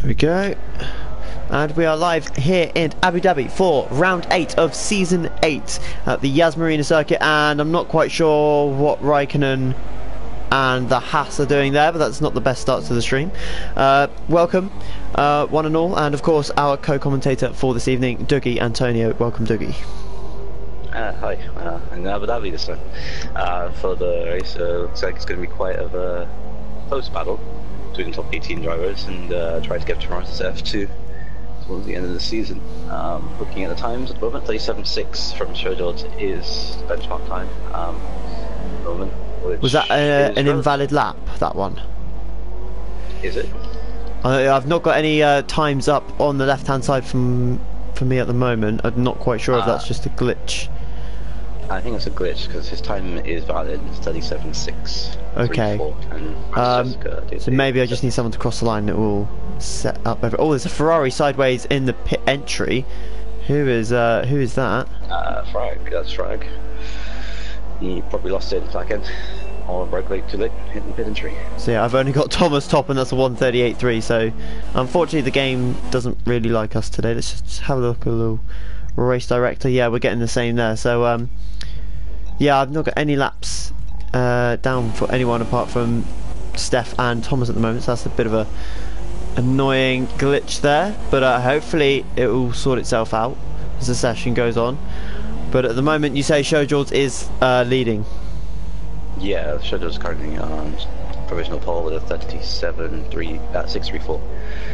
There we go. And we are live here in Abu Dhabi for round 8 of season 8 at the Yas Marina circuit, and I'm not quite sure what Raikkonen and the Haas are doing there, but that's not the best start to the stream. Welcome one and all, and of course our co-commentator for this evening, Dougie Antonio. Welcome, Dougie. Hi, in Abu Dhabi this time for the race. Looks like it's going to be quite of a close battle between the top 18 drivers and try to get Toronto's F2 towards the end of the season. Looking at the times at the moment, 37.6 from Showjobs is benchmark time at the moment. Was that an invalid lap, that one? Is it? I've not got any times up on the left hand side for me at the moment. I'm not quite sure if that's just a glitch. I think it's a glitch because his time is valid. It's 37.6. Okay. So maybe I just need someone to cross the line that will set up. Oh, there's a Ferrari sideways in the pit entry. Who is that? Frag. That's Frag. He probably lost it in the back end, or broke late too late, hit the pit entry. So yeah, I've only got Thomas top, and that's a 138.3. So unfortunately, the game doesn't really like us today. Let's just have a look at a little race director. Yeah, we're getting the same there. So yeah, I've not got any laps down for anyone apart from Steph and Thomas at the moment, so that's a bit of a annoying glitch there, but hopefully it will sort itself out as the session goes on. But at the moment you say Showjobs is leading. Yeah, Showjobs is currently on provisional pole with a 37.634.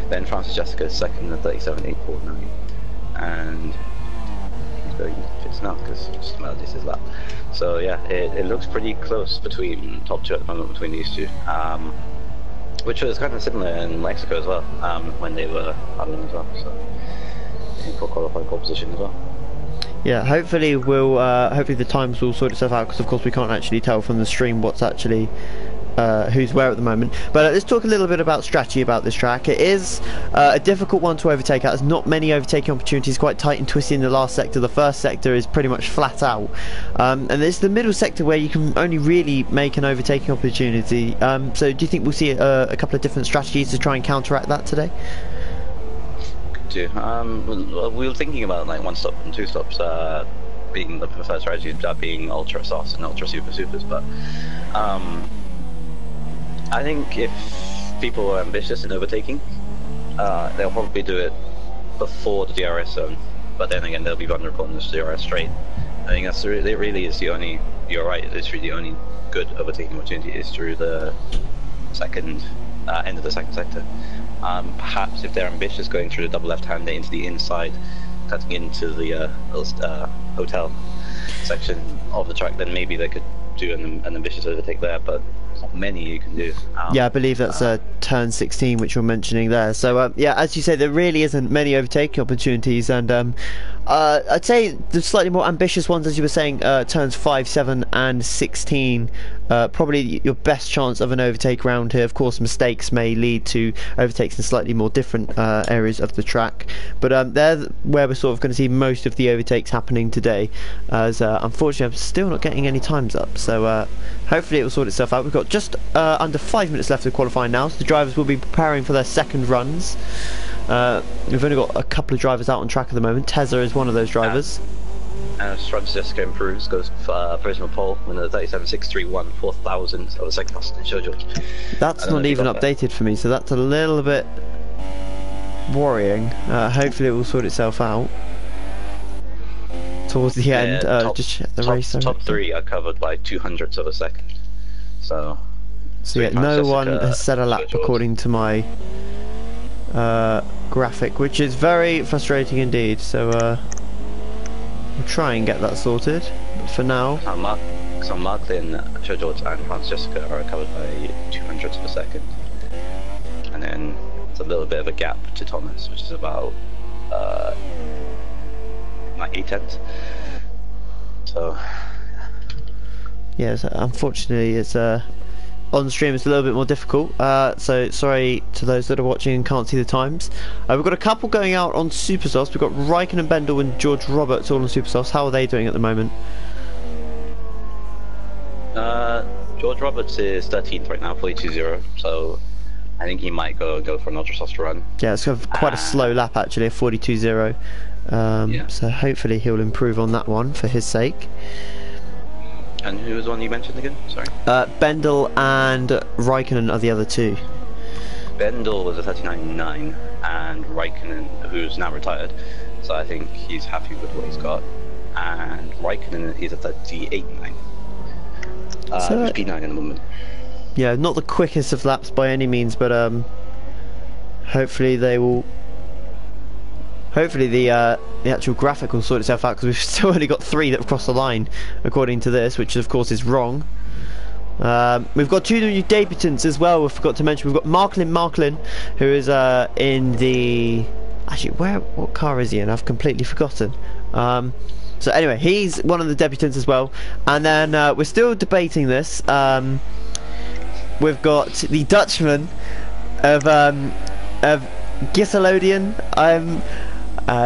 Then Francis Jessica is second at 37.849, and he's going fits now because just about this is lap. So yeah, it looks pretty close between top two at the moment between these two, which was kind of similar in Mexico as well, when they were battling as well. So for qualifying pole position as well. Yeah, hopefully hopefully the times will sort itself out, because of course we can't actually tell from the stream what's actually who's where at the moment. But let's talk a little bit about strategy about this track. It is a difficult one to overtake out. There's not many overtaking opportunities, quite tight and twisty in the last sector. The first sector is pretty much flat out, and there's the middle sector where you can only really make an overtaking opportunity. So do you think we'll see a couple of different strategies to try and counteract that today? We were thinking about like one stop and two stops being the preferred strategy, being ultra softs and ultra super supers, but I think if people are ambitious in overtaking, they'll probably do it before the DRS zone, but then again they'll be vulnerable in the DRS straight. I think that's it really is the only, you're right, it's really the only good overtaking opportunity is through the second end of the second sector. Perhaps if they're ambitious, going through the double left-hander into the inside, cutting into the hotel section of the track, then maybe they could do an ambitious overtake there, but not many you can do. Yeah, I believe that's turn 16 which you're mentioning there. So yeah, as you say, there really isn't many overtaking opportunities, and I'd say the slightly more ambitious ones, as you were saying, turns 5, 7 and 16, probably your best chance of an overtake round here. Of course, mistakes may lead to overtakes in slightly more different areas of the track, but they're where we're sort of going to see most of the overtakes happening today, as unfortunately I'm still not getting any times up. So hopefully it will sort itself out. We've got just under 5 minutes left of qualifying now, so the drivers will be preparing for their second runs. We've only got a couple of drivers out on track at the moment. Tezza is one of those drivers. And Francis Jessica improves, goes for provisional pole in the 37.631, 4,000 of the second fastest in Showjobs. That's not even updated for me, so that's a little bit worrying. Hopefully it will sort itself out towards the end. Just check the race. Top three are covered by 200ths of a second. So yeah, no one has set a lap according to my graphic, which is very frustrating indeed. So we'll try and get that sorted, but for now so Marklin, Showjobs and Francis Jessica are covered by 200ths of a second, and then it's a little bit of a gap to Thomas, which is about like 8/10. So yes, unfortunately it's on stream it's a little bit more difficult, so sorry to those that are watching and can't see the times. We've got a couple going out on super softs. We've got Raikkonen, Bendel and George Roberts all on super softs. How are they doing at the moment? George Roberts is 13th right now, 42.0, so I think he might go for an ultra soft run. Yeah, it's quite a slow lap actually, a 42.0. Yeah. So hopefully he'll improve on that one for his sake. And who was the one you mentioned again? Sorry. Bendel and Raikkonen are the other two. Bendel was a 39.9, and Raikkonen, who's now retired, so I think he's happy with what he's got. And Raikkonen is a 38.9. Who's P9 at the moment. Yeah, not the quickest of laps by any means, but hopefully they will. Hopefully the actual graphic will sort itself out, because we've still only got 3 that have crossed the line, according to this, which of course is wrong. We've got 2 new debutants as well. We forgot to mention we've got Marklin, who is in the. Actually, what car is he in? I've completely forgotten. So anyway, he's one of the debutants as well. And then we're still debating this. We've got the Dutchman of Gisselodian.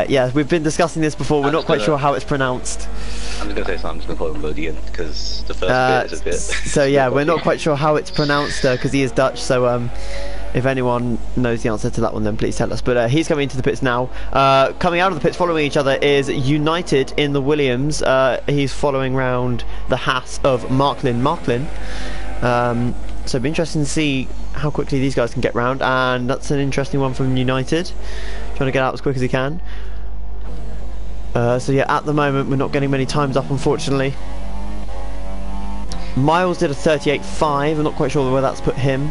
Yeah, we've been discussing this before. We're not quite sure how it's pronounced. I'm just going to say something. I'm just going to call him Lodian, because the first bit is a bit... So yeah, we're not quite sure how it's pronounced, because he is Dutch, so if anyone knows the answer to that one, then please tell us. But he's coming into the pits now. Coming out of the pits following each other is United in the Williams. He's following round the Haas of Marklin. So it'll be interesting to see how quickly these guys can get round, and that's an interesting one from United, trying to get out as quick as he can. So yeah, at the moment we're not getting many times up, unfortunately. Miles did a 38.5. I'm not quite sure where that's put him,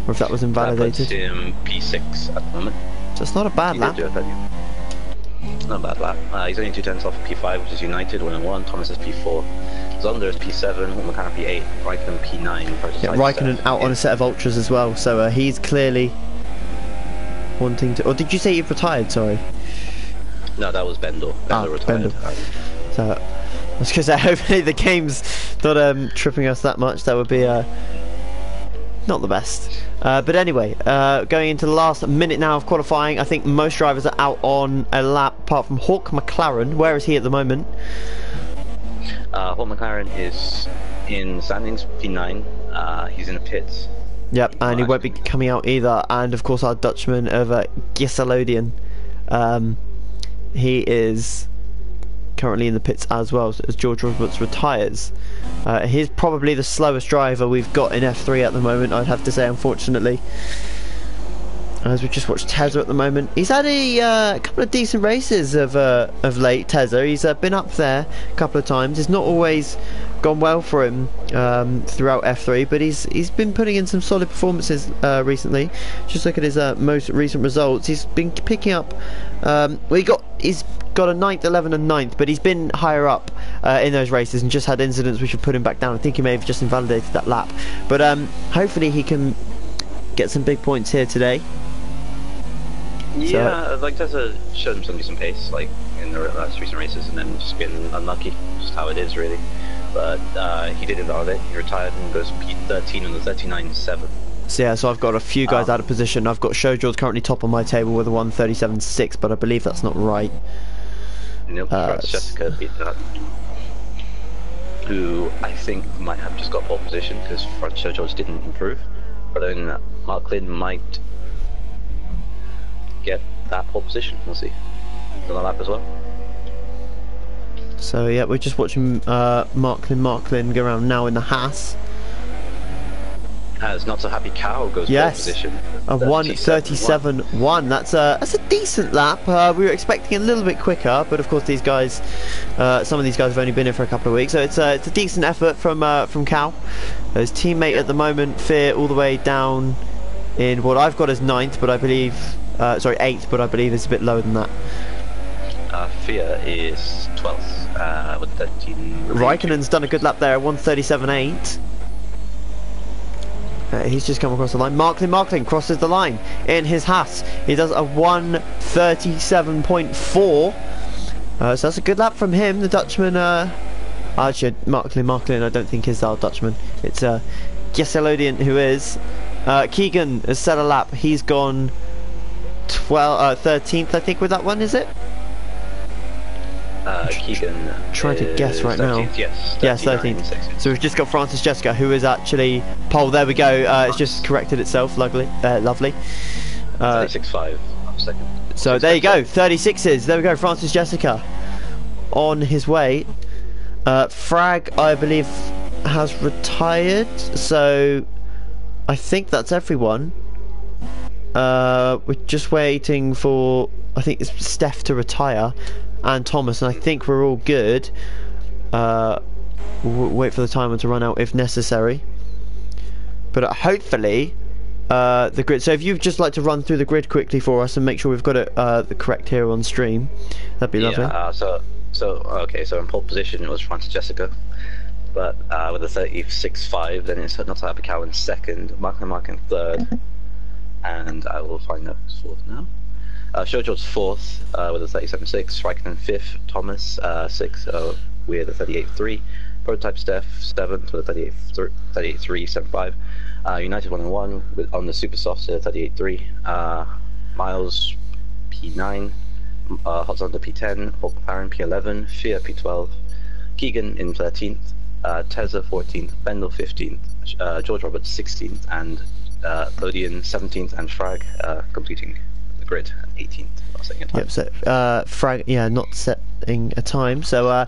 or if that was invalidated. That puts him P6 at the moment. So it's not a bad lap. It's not a bad lap. He's only 2 tenths off of P5, which is United 1-1. Thomas is P4. Zonder is P7. McLaren P8. Raikkonen P9. Yeah, Raikkonen out on a set of ultras as well. So he's clearly wanting to. Or did you say you've retired? Sorry. No, that was Bendel. Bendel retired. Bendel. So I was going to say, hopefully the game's not tripping us that much. That would be not the best. But anyway, going into the last minute now of qualifying, I think most drivers are out on a lap, apart from Hawk McLaren. Where is he at the moment? Hawk McLaren is in standings, P9. He's in the pits. Yep, and he won't be coming out either. And of course our Dutchman of Gisselodian. He is currently in the pits as well, as George Roberts retires. He's probably the slowest driver we've got in F3 at the moment, I'd have to say, unfortunately. As we just watched Tezza at the moment, he's had a couple of decent races of late. Tezza, he's been up there a couple of times. It's not always gone well for him throughout F3, but he's been putting in some solid performances recently. Just look at his most recent results. He's been picking up. He's got a 9th, 11th and 9th, but he's been higher up in those races and just had incidents which have put him back down. I think he may have just invalidated that lap, but hopefully he can get some big points here today. Yeah, like Tezza showed him some decent pace, like in the last recent races, and then just getting unlucky, just how it is really. But he did invalidate. He retired and goes P13 on the 39.7. So yeah, so I've got a few guys out of position. I've got Showjaw's currently top on my table with a 137.6, but I believe that's not right. Nope, Jessica beat that. Who I think might have just got pole position because Showjaw's didn't improve. But then Marklin might get that pole position. We'll see. On the lap as well. So yeah, we're just watching Marklin go around now in the Haas. As Not So Happy Cow goes pole position. A 1:37.1. That's a decent lap. We were expecting a little bit quicker, but of course these guys, some of these guys have only been here for a couple of weeks, so it's a decent effort from Cow. His teammate at the moment, Fear, all the way down in what I've got as 9th, but I believe, sorry, 8th, but I believe it's a bit lower than that. Fear is 12th with 13. Raikkonen's done a good lap there, 1:37.8. He's just come across the line. Marklin crosses the line in his Haas. He does a 1:37.4. So that's a good lap from him. The Dutchman, actually Marklin I don't think is our Dutchman. It's Gisselodian who is. Keegan has set a lap. He's gone 13th I think with that one, is it? Keegan. Trying to guess right 13th, now. Yes. Yes, 13th. So we've just got Francis Jessica, who is actually pole. There we go. It's just corrected itself. Lovely. Lovely. 36.5. Second. So there you go. 36s. There we go. Francis Jessica on his way. Frag, I believe, has retired. So I think that's everyone. We're just waiting for, I think it's Steph to retire, and Thomas, and I think we're all good. We'll wait for the timer to run out if necessary. But hopefully, the grid. So if you'd just like to run through the grid quickly for us and make sure we've got it the correct here on stream, that'd be lovely. Okay, so in pole position it was Francis Jessica, but with a 36.5, then it's Nata Abikawa in second, Mark in third, and I will find out who's fourth now. Shoujo's fourth with a 37.6, Raikkonen fifth, Thomas sixth with a 38.3, Prototype Steph seventh with a 38.375, United 1-1 on the Super Softs at 38.3, Miles P9, Hot Zonda P10, Paul Parron P11, Fia P12, Keegan in 13th, Tezza 14th, Bendel 15th, George Roberts 16th, and Lodian 17th, and Frag completing the grid at 18th. Not setting a time. Yep, so Frag, yeah, not setting a time. So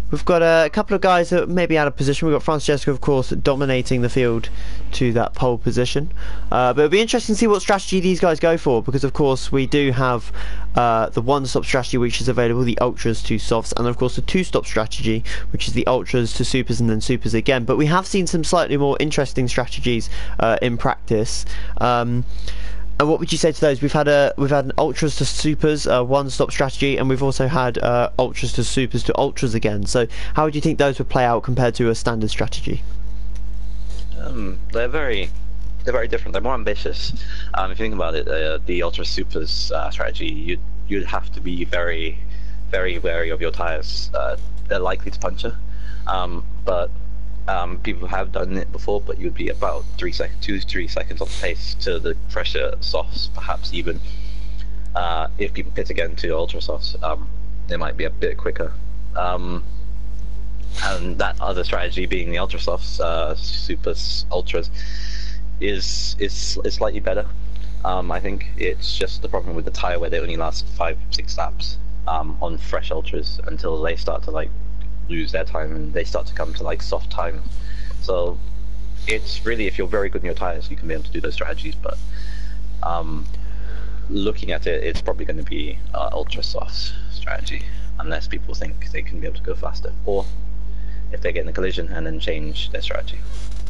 we've got a couple of guys that may be out of position. We've got Francis Jessica, of course, dominating the field to that pole position. But it'll be interesting to see what strategy these guys go for, because, of course, we do have the one-stop strategy, which is available, the ultras to softs, and, of course, the two-stop strategy, which is the ultras to supers and then supers again. But we have seen some slightly more interesting strategies in practice. And what would you say to those? We've had an ultras to supers one-stop strategy, and we've also had ultras to supers to ultras again. So how would you think those would play out compared to a standard strategy? They're very different. They're more ambitious. If you think about it, the ultra supers strategy, you'd have to be very, very wary of your tires. They're likely to puncture, but people have done it before, but you'd be about 2 to 3 seconds off pace to the fresher softs, perhaps even. If people pit again to ultra softs, they might be a bit quicker. And that other strategy being the ultra softs, supers, ultras, is slightly better. I think it's just the problem with the tire where they only last 5-6 laps on fresh ultras until they start to like lose their time and they start to come to like soft time. So it's really, if you're very good in your tires, you can be able to do those strategies, but looking at it, it's probably going to be ultra soft strategy, unless people think they can be able to go faster, or if they get in a collision and then change their strategy.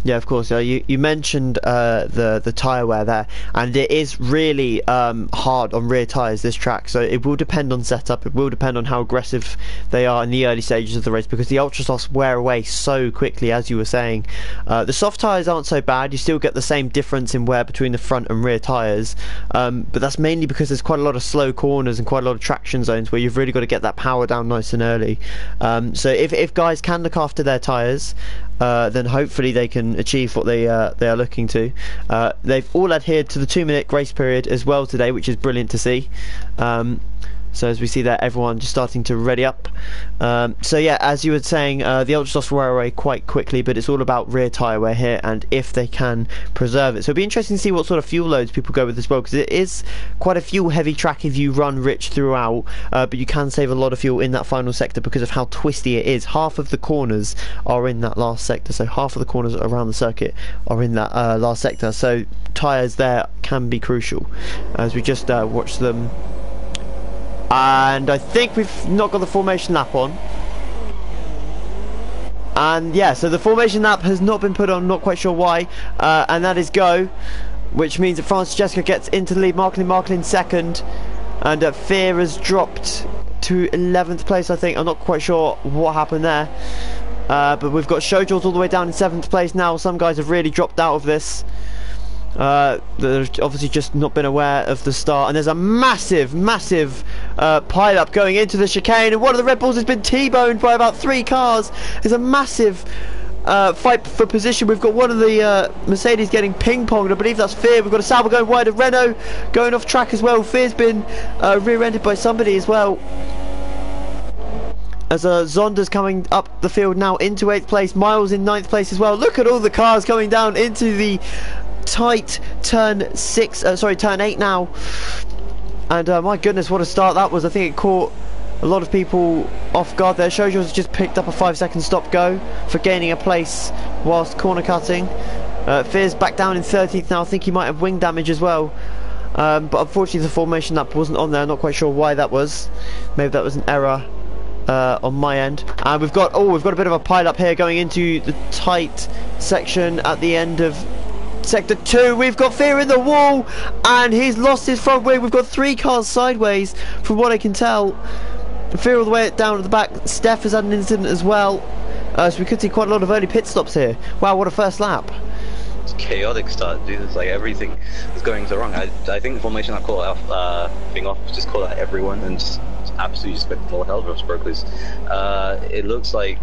Yeah, of course. You mentioned the tyre wear there, and it is really hard on rear tyres, this track, so it will depend on setup, it will depend on how aggressive they are in the early stages of the race, because the ultra softs wear away so quickly, as you were saying. The soft tyres aren't so bad, you still get the same difference in wear between the front and rear tyres, but that's mainly because there's quite a lot of slow corners and quite a lot of traction zones where you've really got to get that power down nice and early. So if guys can look after their tyres, then hopefully they can achieve what they are looking to. They've all adhered to the 2-minute grace period as well today, which is brilliant to see. So as we see there, everyone just starting to ready up. So yeah, as you were saying, the ultra softs wear away quite quickly, but it's all about rear tyre wear here, and if they can preserve it. So it'll be interesting to see what sort of fuel loads people go with as well, because it is quite a fuel heavy track if you run rich throughout, but you can save a lot of fuel in that final sector because of how twisty it is. Half of the corners are in that last sector, so half of the corners around the circuit are in that last sector, so tyres there can be crucial. As we just watch them, and I think we've not got the formation lap on. And yeah, so the formation lap has not been put on, not quite sure why, and that is go, which means that Francis Jessica gets into the lead, Marklin second, and Fear has dropped to 11th place, I think. I'm not quite sure what happened there, but we've got Shoujo's all the way down in 7th place now. Some guys have really dropped out of this. They've obviously just not been aware of the start, and there's a massive pile up going into the chicane, and one of the Red Bulls has been T-boned by about 3 cars. There's a massive fight for position. We've got one of the Mercedes getting ping-ponged, I believe that's Fear. We've got a Sauber going wide, a Renault going off track as well. Fear's been rear-ended by somebody as well. as Zonda's coming up the field now into 8th place. Miles in 9th place as well. Look at all the cars coming down into the tight turn 8 now. And my goodness, what a start that was. I think it caught a lot of people off guard there. Shojo's just picked up a 5-second stop go for gaining a place whilst corner cutting. Fear's back down in 13th now. I think he might have wing damage as well. But unfortunately the formation lap wasn't on there. I'm not quite sure why that was. Maybe that was an error on my end. And we've got a bit of a pile up here going into the tight section at the end of Sector 2. We've got Fear in the wall, and he's lost his front wing. We've got 3 cars sideways from what I can tell. Fear all the way down to the back. Steph has had an incident as well. So we could see quite a lot of early pit stops here. Wow, what a first lap. It's a chaotic start, dude. It's like everything is going so wrong. I think the formation I called off, just called out everyone and just absolutely just went full hell with Berkeley's. It looks like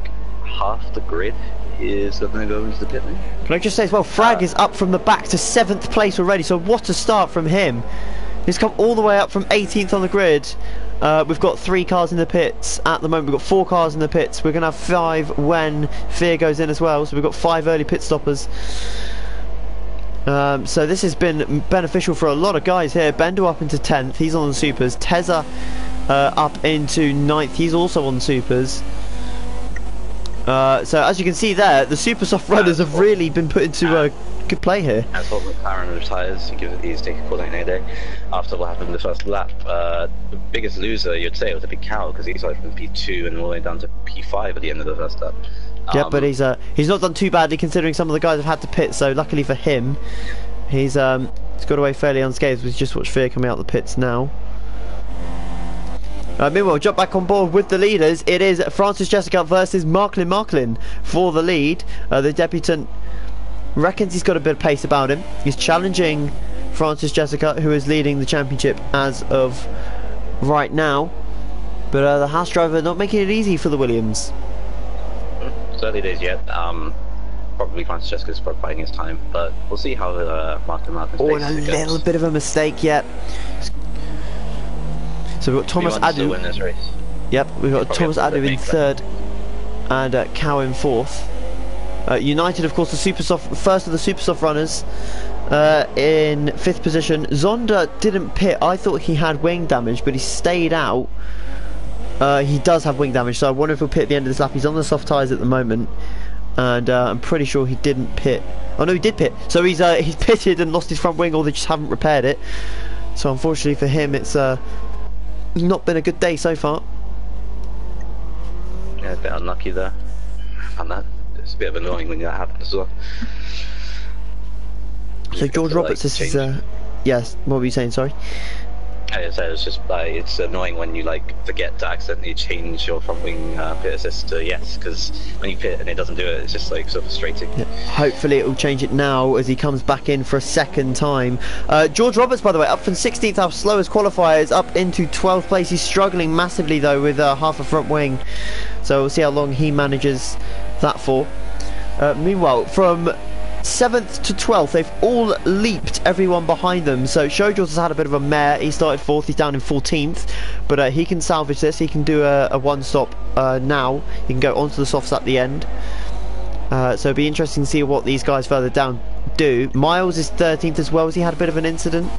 half the grid is going to go into the pit lane. Can I just say as well, Frag is up from the back to 7th place already, so what a start from him. He's come all the way up from 18th on the grid. We've got 3 cars in the pits at the moment. We've got 4 cars in the pits. We're going to have 5 when Fear goes in as well, so we've got 5 early pit stoppers. So this has been beneficial for a lot of guys here. Bendo up into 10th, he's on the supers. Tezza up into 9th, he's also on supers. So as you can see there, the super soft runners have really been put into good play here. As what McLaren retires, he's taking a quarter day after what happened in the first lap. The biggest loser, you'd say, was a big cow, because he started from P2 and all the way down to P5 at the end of the first lap. Yeah, but he's not done too badly considering some of the guys have had to pit. So luckily for him, he's got away fairly unscathed. We've just watched Fear coming out the pits now. Meanwhile, jump back on board with the leaders. It is Francis Jessica versus Marklin for the lead. The debutant reckons he's got a bit of pace about him. He's challenging Francis Jessica, who is leading the championship as of right now. But the Haas driver not making it easy for the Williams. It's early days yet. Probably Francis Jessica's probably biding his time, but we'll see how Marklin Oh, and a little bit of a mistake yet. So we've got Thomas Adu. Win this race. Yep, we've got Thomas Adu in 3rd and Cow in 4th. United, of course, the first of the super soft runners in 5th position. Zonda didn't pit. I thought he had wing damage, but he stayed out. He does have wing damage, so I wonder if he'll pit at the end of this lap. He's on the soft tyres at the moment, and I'm pretty sure he didn't pit. Oh no, he did pit. So he's pitted and lost his front wing, or they just haven't repaired it. So unfortunately for him, it's not been a good day so far. Yeah, a bit unlucky there. And that it's a bit of annoying when that happens as well. So George Roberts, this is yes. What were you saying? Sorry. I said it's just it's annoying when you forget to accidentally change your front wing pit assist to yes, because when you pit and it doesn't do it, it's just so frustrating. Yeah. Hopefully it will change it now as he comes back in for a second time. George Roberts, by the way, up from 16th, our slowest qualifiers, up into 12th place. He's struggling massively though with half a front wing, so we'll see how long he manages that for. Meanwhile, from 7th to 12th, they've all leaped everyone behind them. So Shojos has had a bit of a mare. He started 4th, he's down in 14th, but he can salvage this. He can do a one stop now. He can go onto the softs at the end. So it'll be interesting to see what these guys further down do. Miles is 13th as well, as he had a bit of an incident.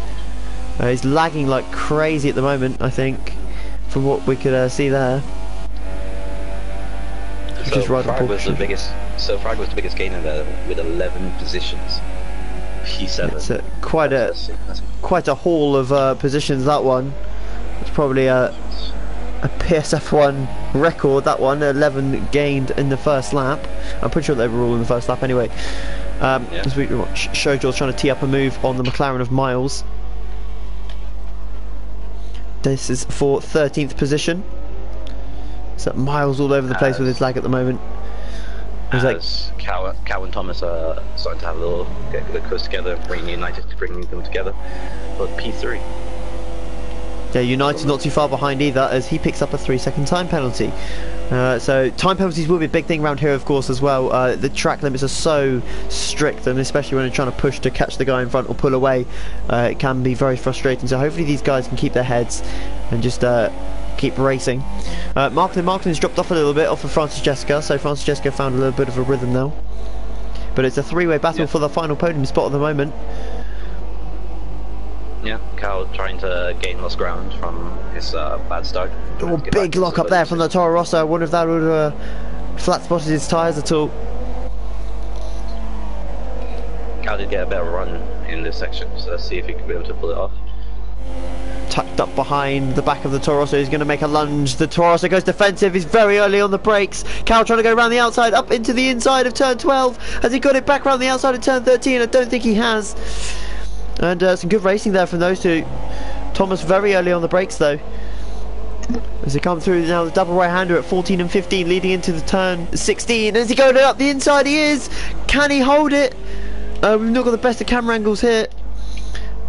He's lagging like crazy at the moment, I think, from what we could see there. So Frag was the biggest. So Frag was the biggest gainer there with 11 positions. P7. It's quite a haul of positions. That one. It's probably a PSF1 record. That one, 11 gained in the first lap. I'm pretty sure they were all in the first lap anyway. As we watch, Shojor's trying to tee up a move on the McLaren of Miles. This is for 13th position. So Miles all over the place with his lag at the moment. Cow and Thomas are starting to have get close together and bringing them together. But P3. Yeah, United not too far behind either, as he picks up a 3-second time penalty. So time penalties will be a big thing around here, of course, as well. The track limits are so strict, and especially when you're trying to push to catch the guy in front or pull away, it can be very frustrating. So hopefully these guys can keep their heads and just keep racing. Marklin's dropped off a little bit off of Francis Jessica, so Francis Jessica found a little bit of a rhythm now. But it's a three-way battle for the final podium spot at the moment. Yeah, Cal trying to gain lost ground from his bad start. Oh, big lock up there from the Toro Rosso. I wonder if that would flat spotted his tyres at all. Cal did get a better run in this section, so let's see if he can be able to pull it off. Tucked up behind the back of the Toro Rosso, he's going to make a lunge. The Toro Rosso goes defensive, he's very early on the brakes. Cal trying to go around the outside, up into the inside of turn 12. Has he got it back around the outside of turn 13? I don't think he has. And some good racing there from those two. Thomas very early on the brakes though. As he come through now, the double right-hander at 14 and 15, leading into the turn 16. Is he going up the inside? He is. Can he hold it? We've not got the best of camera angles here.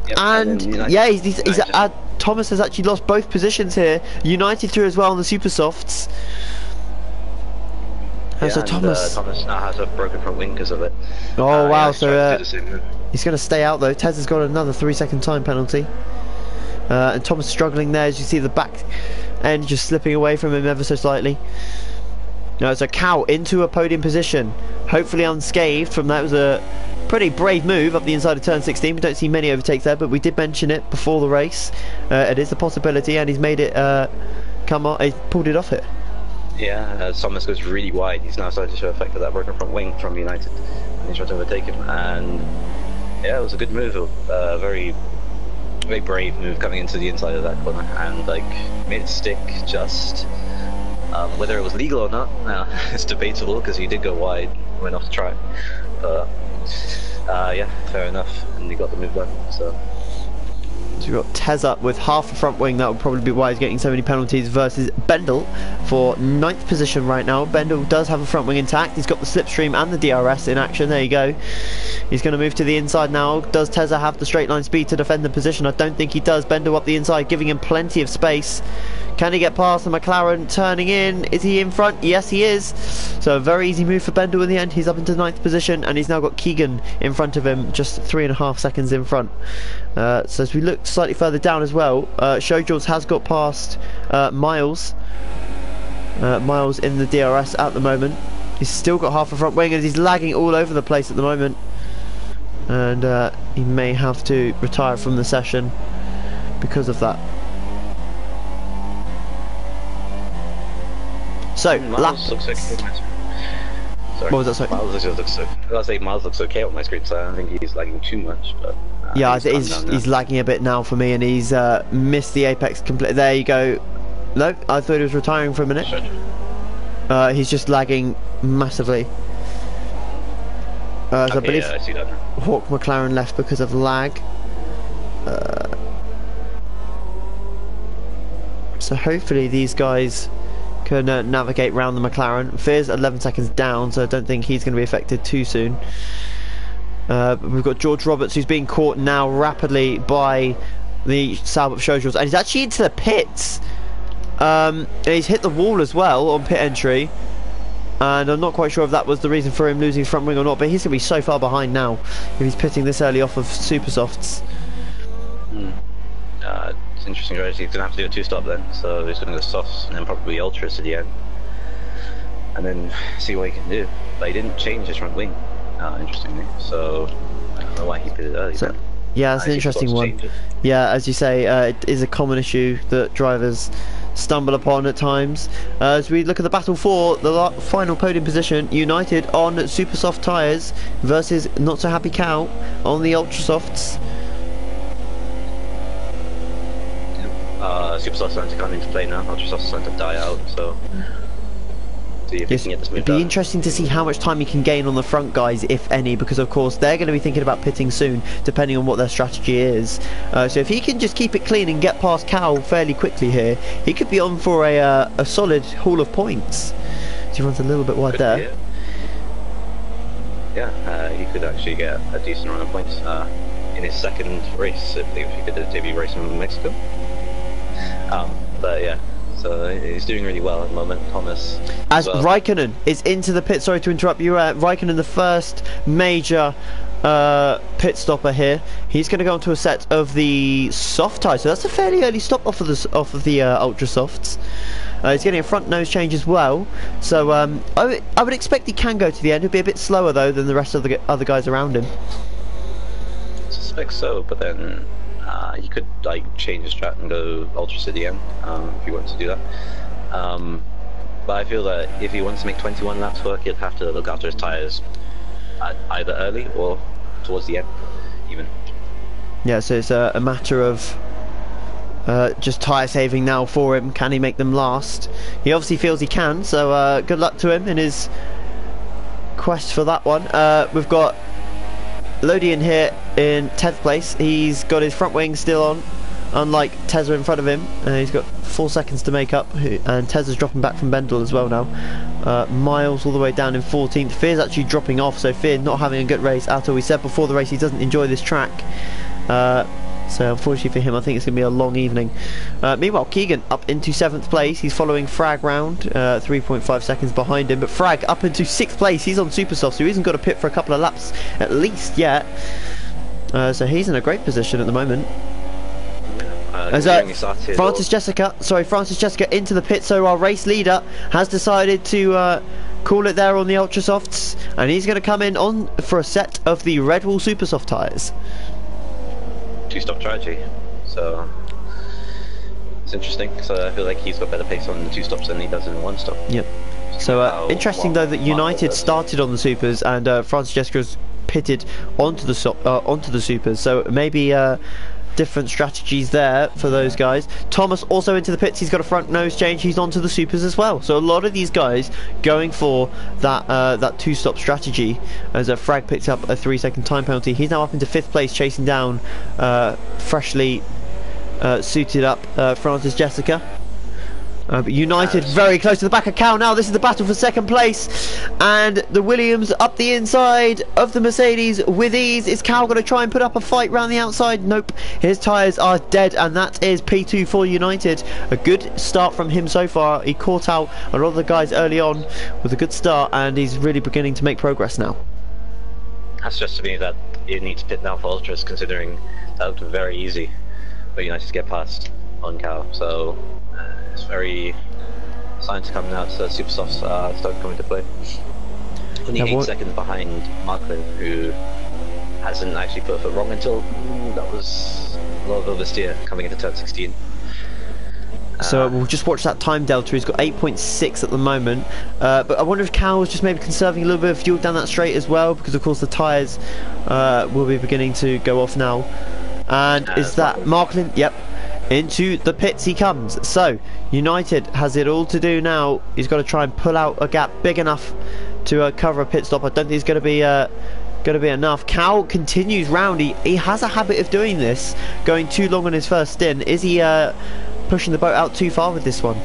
Yep, and yeah, he's Thomas has actually lost both positions here. United through as well on the super softs. And so Thomas now has a broken front wing because of it. Oh wow! So he's going to stay out though. Tez has got another 3-second time penalty. And Thomas struggling there, as you see the back end just slipping away from him ever so slightly. Now it's a Cow into a podium position, hopefully unscathed from that. It was a pretty brave move up the inside of turn 16. We don't see many overtakes there, but we did mention it before the race. It is a possibility, and he's made it come on. He pulled it off it. Yeah, Thomas goes really wide. He's now starting to show effect of that broken front wing from United, and he's trying to overtake him. And yeah, it was a good move, very brave move coming into the inside of that corner, and like made it stick just. Whether it was legal or not, it's debatable because he did go wide, went off the track. But yeah, fair enough, and he got the move done. So we've got Tez up with half a front wing. That would probably be why he's getting so many penalties, versus Bendel for 9th position right now. Bendel does have a front wing intact. He's got the slipstream and the DRS in action. There you go. He's going to move to the inside now. Does Teza have the straight line speed to defend the position? I don't think he does. Bendel up the inside, giving him plenty of space. Can he get past the McLaren turning in? Is he in front? Yes, he is. So a very easy move for Bendel in the end. He's up into 9th position, and he's now got Keegan in front of him, just 3.5 seconds in front. So as we look slightly further down as well, Showjaw's has got past Miles. Miles in the DRS at the moment. He's still got half a front wing, and he's lagging all over the place at the moment. And he may have to retire from the session because of that. So, Miles looks okay on my screen. Sorry. What was that? Sorry? Miles looks okay on my screen, so I don't think he's lagging too much. But yeah, I think he's lagging a bit now for me, and he's missed the apex completely. There you go. No, I thought he was retiring for a minute. Sure. He's just lagging massively. So okay, I believe I see that now. Hawk McLaren left because of lag. So hopefully these guys can navigate round the McLaren. Fear's 11 seconds down, so I don't think he's going to be affected too soon. We've got George Roberts, who's being caught now rapidly by the Salbert Showjaw's, and he's actually into the pits. And he's hit the wall as well on pit entry, and I'm not quite sure if that was the reason for him losing his front wing or not, but he's going to be so far behind now if he's pitting this early off of super softs. It's interesting, right? He's going to have to do a 2-stop then, so he's going to go softs and then probably ultras to the end, and then see what he can do. But he didn't change his front wing, interestingly, so I don't know why he pitted early. So, yeah, it's an interesting one. Yeah, as you say, it is a common issue that drivers stumble upon at times. As we look at the battle for the final podium position, United on super soft tyres versus Not So Happy Cow on the ultra softs. Super soft's starting to come into play now. Ultra soft's starting to die out, so see if he can get this move It'd be done. interesting to see how much time he can gain on the front guys, if any, because of course they're going to be thinking about pitting soon, depending on what their strategy is. So if he can just keep it clean and get past Cal fairly quickly here, he could be on for a solid haul of points. So he runs a little bit wide there. Yeah, he could actually get a decent run of points in his second race if he could debut race in Mexico. But yeah, so he's doing really well at the moment. Thomas as well. Raikkonen is into the pit. Sorry to interrupt you. Raikkonen, the first major pit stopper here. He's going to go onto a set of the soft tyres, so that's a fairly early stop off of the ultra softs. He's getting a front nose change as well, so I would expect he can go to the end. He'll be a bit slower though than the rest of the other guys around him. I suspect so, but then you could like change the strat and go ultra to the end if you want to do that. But I feel that if he wants to make 21 laps work, he'll have to look after his tyres either early or towards the end, even. Yeah, so it's a matter of just tyre saving now for him. Can he make them last? He obviously feels he can, so good luck to him in his quest for that one. We've got Lodian here in 10th place. He's got his front wing still on, unlike Tezza in front of him. He's got 4 seconds to make up, and Tezza's dropping back from Bendel as well now. Miles all the way down in 14th. Fear's actually dropping off, so Fear not having a good race at all. We said before the race he doesn't enjoy this track, so unfortunately for him I think it's going to be a long evening. Meanwhile Keegan up into 7th place. He's following Frag round, 3.5 seconds behind him, but Frag up into 6th place. He's on super soft, so he hasn't got to pit for a couple of laps at least yet, so he's in a great position at the moment. Francis Jessica into the pit, so our race leader has decided to call it there on the ultra softs, and he's going to come in on for a set of the Red Bull super soft tyres. Two-stop strategy, so it's interesting. So I feel like he's got better pace on the two stops than he does in the one stop. Yep. So interesting though that United started on the supers and Francis Jessica's pitted onto the supers, so maybe different strategies there for those guys. Thomas also into the pits. He's got a front nose change. He's onto the supers as well. So a lot of these guys going for that two-stop strategy, as a Frag picked up a 3-second time penalty. He's now up into 5th place, chasing down freshly suited up Francis Jessica. But United very close to the back of Cal now. This is the battle for 2nd place, and the Williams up the inside of the Mercedes with ease. Is Cal going to try and put up a fight round the outside? Nope, his tyres are dead, and that is P2 for United. A good start from him so far. He caught out a lot of the guys early on with a good start, and he's really beginning to make progress now. That's just to me that you need to pit now for ultras, considering that looked very easy for United to get past on Cal. So it's very signs coming out, so super softs start coming to play. Only 8 seconds behind Marklin, who hasn't actually put a foot wrong until that was a lot of oversteer coming into turn 16. So we'll just watch that time delta. He's got 8.6 at the moment, but I wonder if Cal was just maybe conserving a little bit of fuel down that straight as well, because of course the tyres will be beginning to go off now. And is that Marklin? Yep. Into the pits he comes. So United has it all to do now. He's got to try and pull out a gap big enough to cover a pit stop. I don't think it's going to be enough. Cal continues round. He has a habit of doing this, going too long on his first stint. Is he pushing the boat out too far with this one?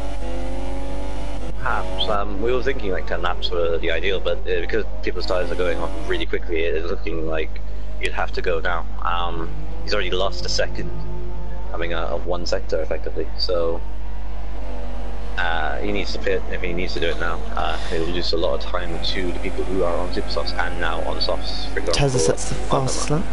Perhaps. We were thinking like 10 laps were the ideal, but because people's tyres are going off really quickly, it's looking like you'd have to go now. He's already lost a second having a one sector effectively, so he needs to pit if he needs to do it now. He'll reduce a lot of time to the people who are on super softs and now on softs. Tezza sets the fastest lap.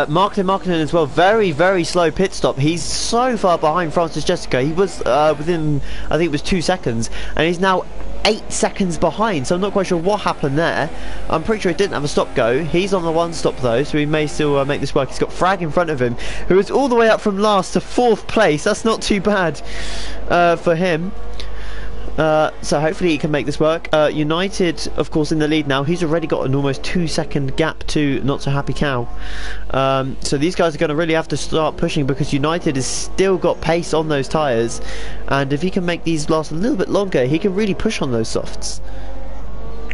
Marklin as well, very slow pit stop. He's so far behind Francis Jessica. He was within, I think it was 2 seconds, and he's now 8 seconds behind, so I'm not quite sure what happened there. I'm pretty sure he didn't have a stop go. He's on the one stop though, so he may still make this work. He's got Frag in front of him, who is all the way up from last to 4th place. That's not too bad for him. So hopefully he can make this work. United, of course, in the lead now. He's already got an almost 2-second gap to Not So Happy Cow. So these guys are going to really have to start pushing, because United has still got pace on those tyres, and if he can make these last a little bit longer, he can really push on those softs.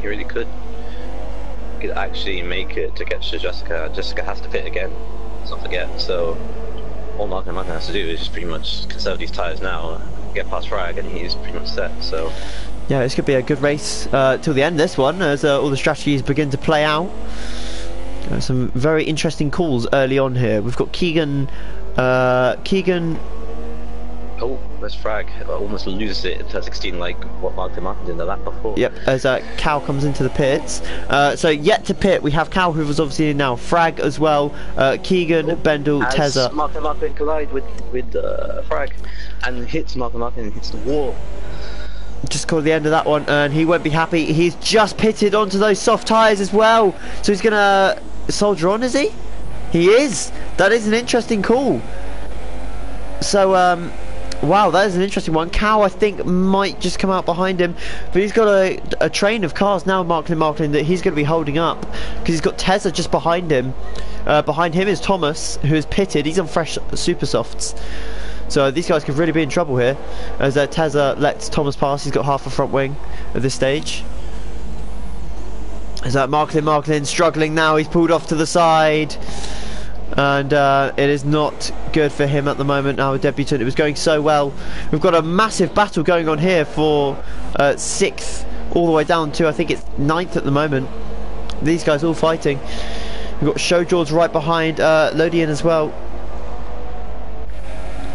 He really could. He could actually make it to get to Jessica. Jessica has to pit again, let's not forget. So all Marklin has to do is just pretty much conserve these tyres now, get past Frag, and he's pretty much set. So yeah, this could be a good race till the end, this one, as all the strategies begin to play out. Some very interesting calls early on here. We've got Keegan Oh, there's Frag. Almost loses it into 16 like what Martin did in the lap before. Yep, as Cal comes into the pits. So yet to pit, we have Cal, who was obviously in now, Frag as well, Keegan, Bendel, Tezza. Martin collide with Frag and hits Martin and hits the wall. Just called the end of that one, and he won't be happy. He's just pitted onto those soft tyres as well. So he's going to soldier on, is he? He is. That is an interesting call. So, wow, that is an interesting one. Cow, I think, might just come out behind him, but he's got a train of cars now, Marklin, that he's going to be holding up, because he's got Tezza just behind him. Behind him is Thomas, who is pitted. He's on fresh super softs. So these guys could really be in trouble here, as Tezza lets Thomas pass. He's got half a front wing at this stage. As Marklin struggling now. He's pulled off to the side. And it is not good for him at the moment. Our debutant, it was going so well. We've got a massive battle going on here for 6th all the way down to, I think it's 9th at the moment. These guys all fighting. We've got Show George right behind Lodian as well,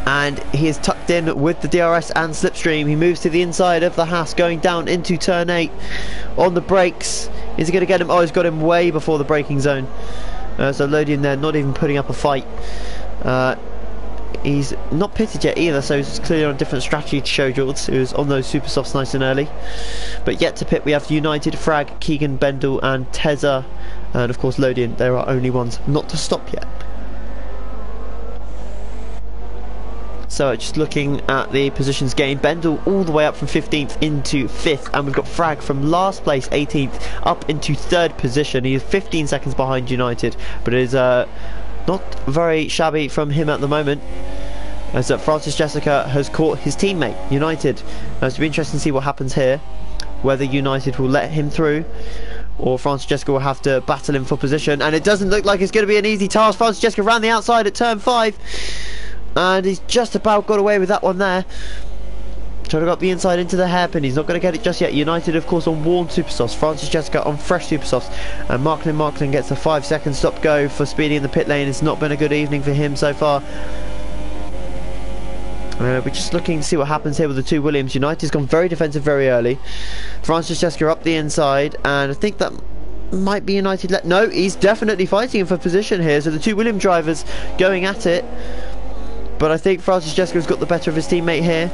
and he is tucked in with the DRS and Slipstream. He moves to the inside of the Haas, going down into turn 8 on the brakes. Is he going to get him? Oh, he's got him way before the braking zone. So Lodian there, not even putting up a fight. He's not pitted yet either, so he's clearly on a different strategy to Show George, who's on those super softs nice and early. But yet to pit, we have United, Frag, Keegan, Bendel and Tezza, and of course Lodian. There are only ones not to stop yet. So just looking at the positions gained, Bendel all the way up from 15th into 5th, and we've got Frag from last place 18th up into 3rd position. He is 15 seconds behind United, but it is not very shabby from him at the moment, as Francis Jessica has caught his teammate United. Now it's to be interesting to see what happens here, whether United will let him through or Francis Jessica will have to battle him for position, and it doesn't look like it's going to be an easy task. Francis Jessica around the outside at turn 5, and he's just about got away with that one there. Trying to got the inside into the hairpin. He's not going to get it just yet. United, of course, on worn super softs. Francis Jessica on fresh super softs. And Marklin gets a 5-second stop go for Speedy in the pit lane. It's not been a good evening for him so far. We're just looking to see what happens here with the two Williams. United's gone very defensive very early. Francis Jessica up the inside, and I think that might be United. No, he's definitely fighting for position here. So the two Williams drivers going at it. But I think Francis Jessica's got the better of his teammate here,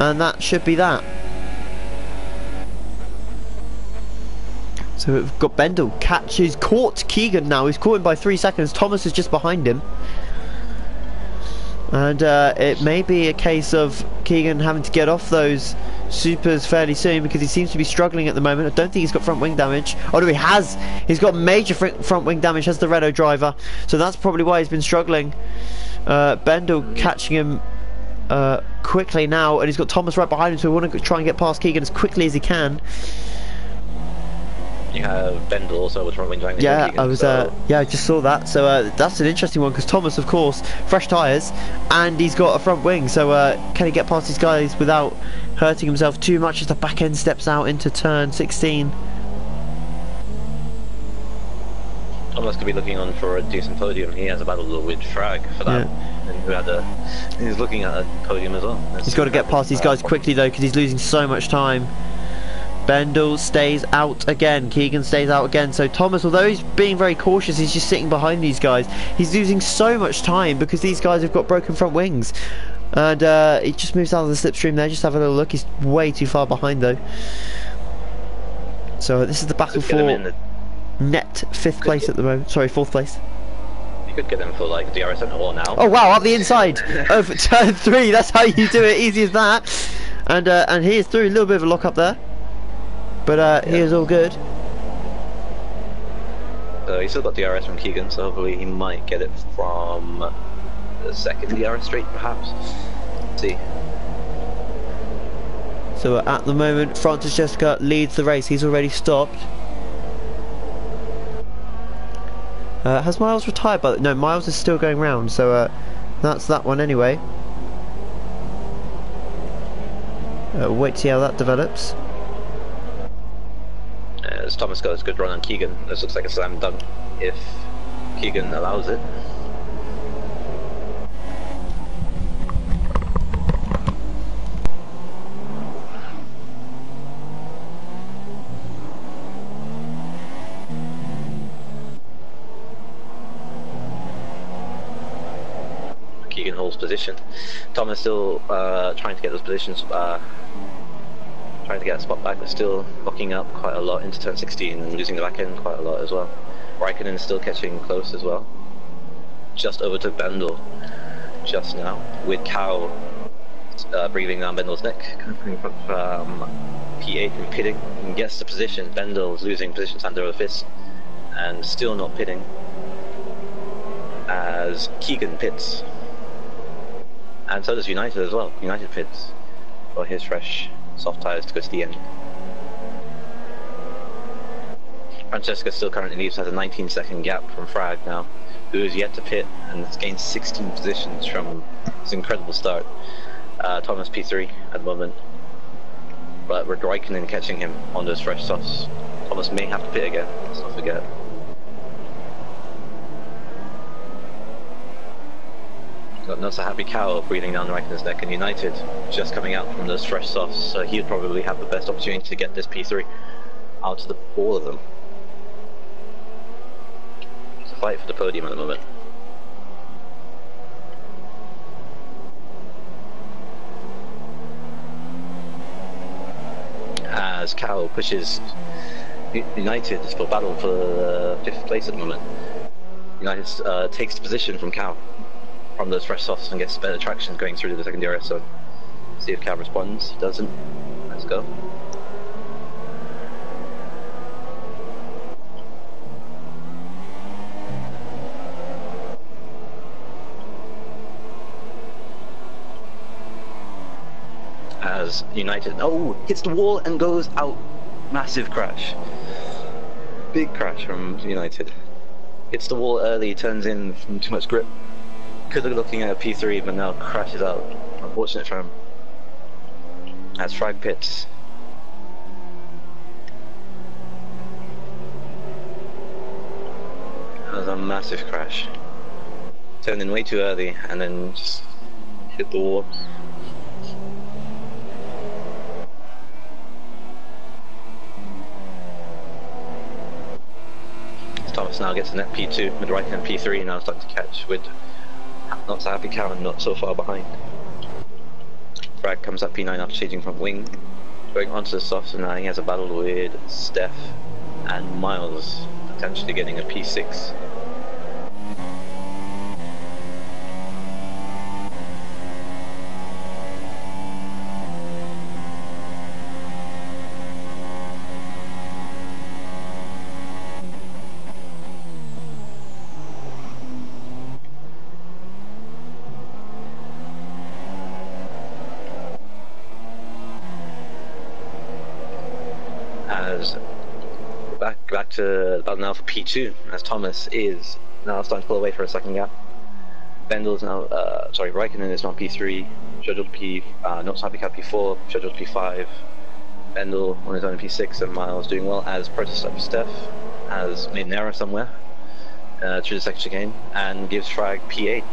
and that should be that. So we've got Bendel catches, caught Keegan now. He's caught him by 3 seconds. Thomas is just behind him. And it may be a case of Keegan having to get off those supers fairly soon, because he seems to be struggling at the moment. I don't think he's got front wing damage. Oh no, he has. He's got major front wing damage as the Renault driver. So that's probably why he's been struggling. Bendel catching him quickly now, and he's got Thomas right behind him, so we want to try and get past Keegan as quickly as he can. You have Bendel also with front wing damage. Yeah, Keegan, I was yeah, I just saw that. So that's an interesting one, because Thomas, of course, fresh tyres, and he's got a front wing. So can he get past these guys without hurting himself too much as the back end steps out into turn 16? Thomas could be looking on for a decent podium. He has a battle with Frag for that. Yeah. And he's looking at a podium as well. He's got to get past these guys quickly though, because he's losing so much time. Bendel stays out again. Keegan stays out again. So Thomas, although he's being very cautious, he's just sitting behind these guys. He's losing so much time because these guys have got broken front wings. And he just moves out of the slipstream there. Just have a little look. He's way too far behind though. So this is the battle for net 5th place at the moment. Sorry, 4th place. You could get them for like DRS or now. Oh wow, up the inside over turn 3. That's how you do it. Easy as that. And he is through. A little bit of a lock up there, but he is all good. So he's still got DRS from Keegan, so hopefully he might get it from the 2nd DRS straight, perhaps. Let's see. So at the moment, Francis Jessica leads the race. He's already stopped. Has Miles retired? But no, Miles is still going round. So that's that one anyway. Wait to see how that develops. As Thomas got a good run on Keegan, this looks like a slam dunk if Keegan allows it. Keegan holds position. Thomas still trying to get those positions, trying to get a spot back, but still locking up quite a lot into turn 16 and losing the back end quite a lot as well. Raikkonen is still catching close as well. Just overtook Bendel just now, with Cow breathing down Bendel's neck, coming from P8 and pitting, and gets the position. Bendel's losing position to hand over fist, and still not pitting, as Keegan pits. And so does United as well. United pits for his fresh soft tyres to go to the end. Francesca still currently leads, has a 19-second gap from Frag now, who is yet to pit and has gained 16 positions from his incredible start. Thomas P3 at the moment, but we're Raikkonen catching him on those fresh softs. Thomas may have to pit again, let's not forget. Got not so happy Cow breathing down Raikkonen's neck, and United just coming out from those fresh softs, so he'll probably have the best opportunity to get this P3 out to all of them. It's a fight for the podium at the moment. As Cow pushes United for battle for 5th place at the moment. United takes the position from Cow from those fresh softs and gets better traction going through to the second DRS zone. See if Cow responds. Doesn't. Let's go. As United, hits the wall and goes out. Massive crash. Big crash from United. Hits the wall early, turns in from too much grip. Could have looking at a P3, but now crashes out. Unfortunate for him. As Frag pits. That was a massive crash. Turned in way too early and then just hit the wall. Thomas now gets a net P2 with Raikkonen P3 now starting to catch with not so happy Cow and not so far behind. Frag comes up P9 after changing from wing, going onto the softs, and now he has a battle with Steph and Miles, potentially getting a P6. Back to the battle now for P2, as Thomas is now starting to pull away for a second gap. Bendel's now, Raikkonen is now P3, scheduled P, not so happy Cat P4, scheduled P5. Bendel on his own P6, and Miles doing well, as Prototype Steph has made an error somewhere through the second chicane and gives Frag P8.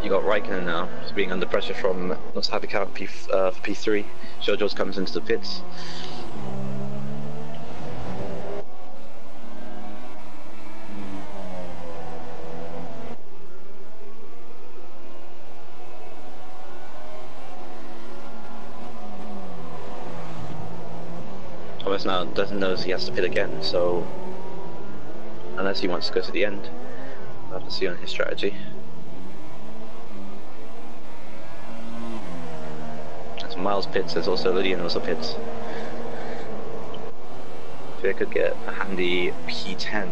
You got Raikkonen now, being under pressure from not so happy count for P3. Jojo's comes into the pits. Thomas now doesn't know he has to pit again, so unless he wants to go to the end, we'll have to see on his strategy. Miles pits, there's also Lydian also pits. If I could get a handy P10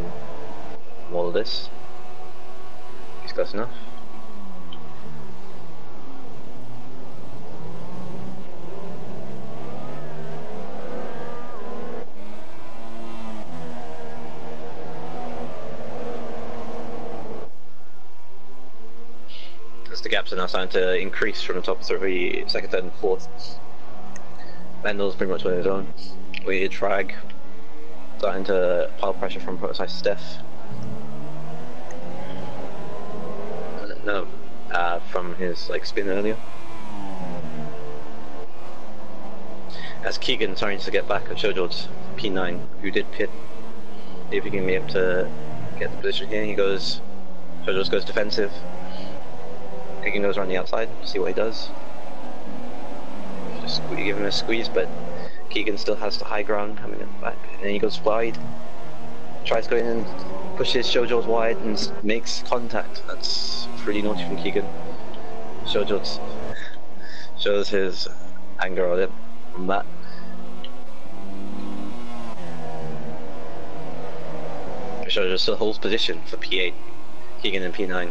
from all of this. He's close enough. The gaps are now starting to increase from the top three, second, third and fourth. Bendel's pretty much on his own. We need Frag starting to pile pressure from prototype Steph. No, from his like spin earlier. As Keegan starting to get back at Shoujo's P9, who did pit. See if he can be able to get the position here. He goes, Shoujo's goes defensive. Keegan goes around the outside, see what he does. Just give him a squeeze, but Keegan still has the high ground coming in the back. And then he goes wide, tries going in, pushes Shoujo's wide and makes contact. That's pretty naughty from Keegan. Shoujo shows his anger on him from that. Shoujo still holds position for P8, Keegan in P9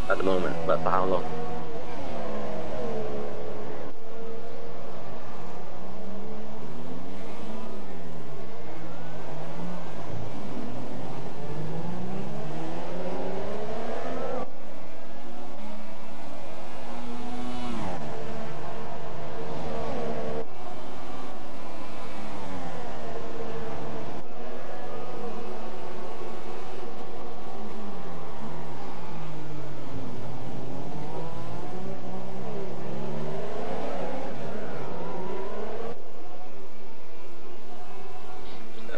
at the moment, but for how long?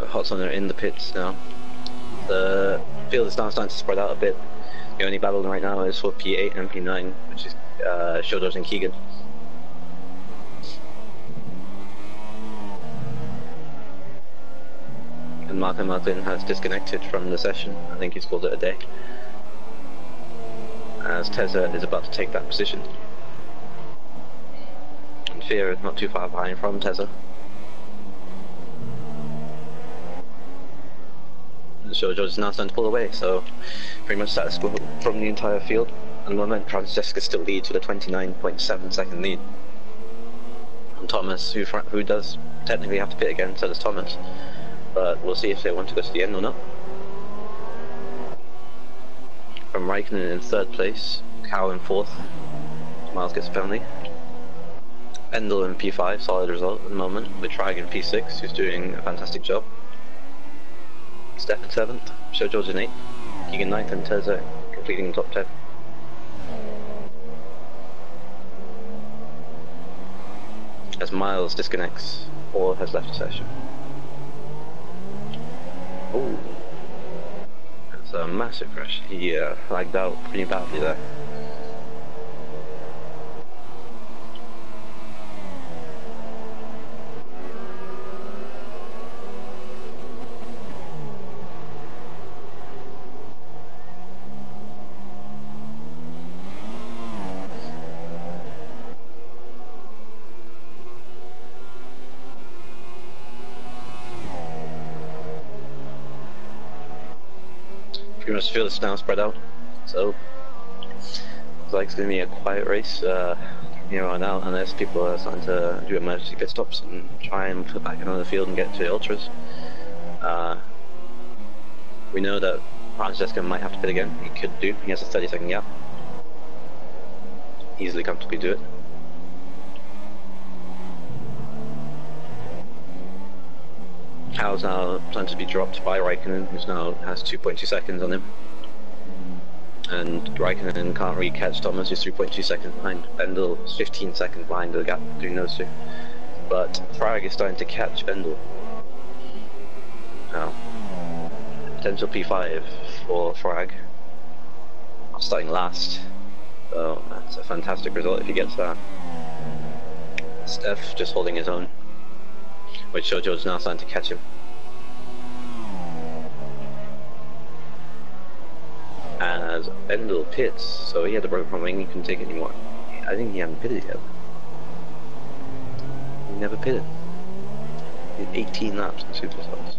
Hot Sun are in the pits now. The field is now starting to spread out a bit. The only battle right now is for P8 and P9, which is Shoujo's and Keegan. And Martin Martin has disconnected from the session. I think he's called it a day. As Tezza is about to take that position. And Fear is not too far behind from Tezza. Shoujo is now starting to pull away, so pretty much status quo from the entire field. At the moment, Francesca still leads with a 29.7 second lead. And Thomas, who does technically have to pit again, so does Thomas. But we'll see if they want to go to the end or not. From Raikkonen in 3rd place, Cow in 4th, Miles gets a penalty. Endel in P5, solid result at the moment, with Trag in P6, who's doing a fantastic job. Steph in 7th, Shoujo's in 8th, Keegan 9th, and Tezza completing the top 10. As Miles disconnects or has left the session. Oh, that's a massive crash. He lagged out pretty badly there. Pretty much feel it's now spread out, so looks like it's going to be a quiet race from here on out, unless people are starting to do emergency pit stops and try and put back into the field and get to the ultras. We know that Francesca might have to pit again. He could do. He has a 30-second gap. Easily, comfortably do it. Cow's now planned to be dropped by Raikkonen, who now has 2.2 seconds on him. And Raikkonen can't really catch Thomas, who's 3.2 seconds behind. Bendel is 15 seconds behind the gap between those two. But Frag is starting to catch Bendel. Now, potential P5 for Frag. Starting last. So that's a fantastic result if he gets that. Steph just holding his own, which Shoujo's now starting to catch him. As Bendel pits, so he had a broken wing, he couldn't take it anymore. I think he hadn't pitted yet. He never pitted. He did 18 laps in Superstars.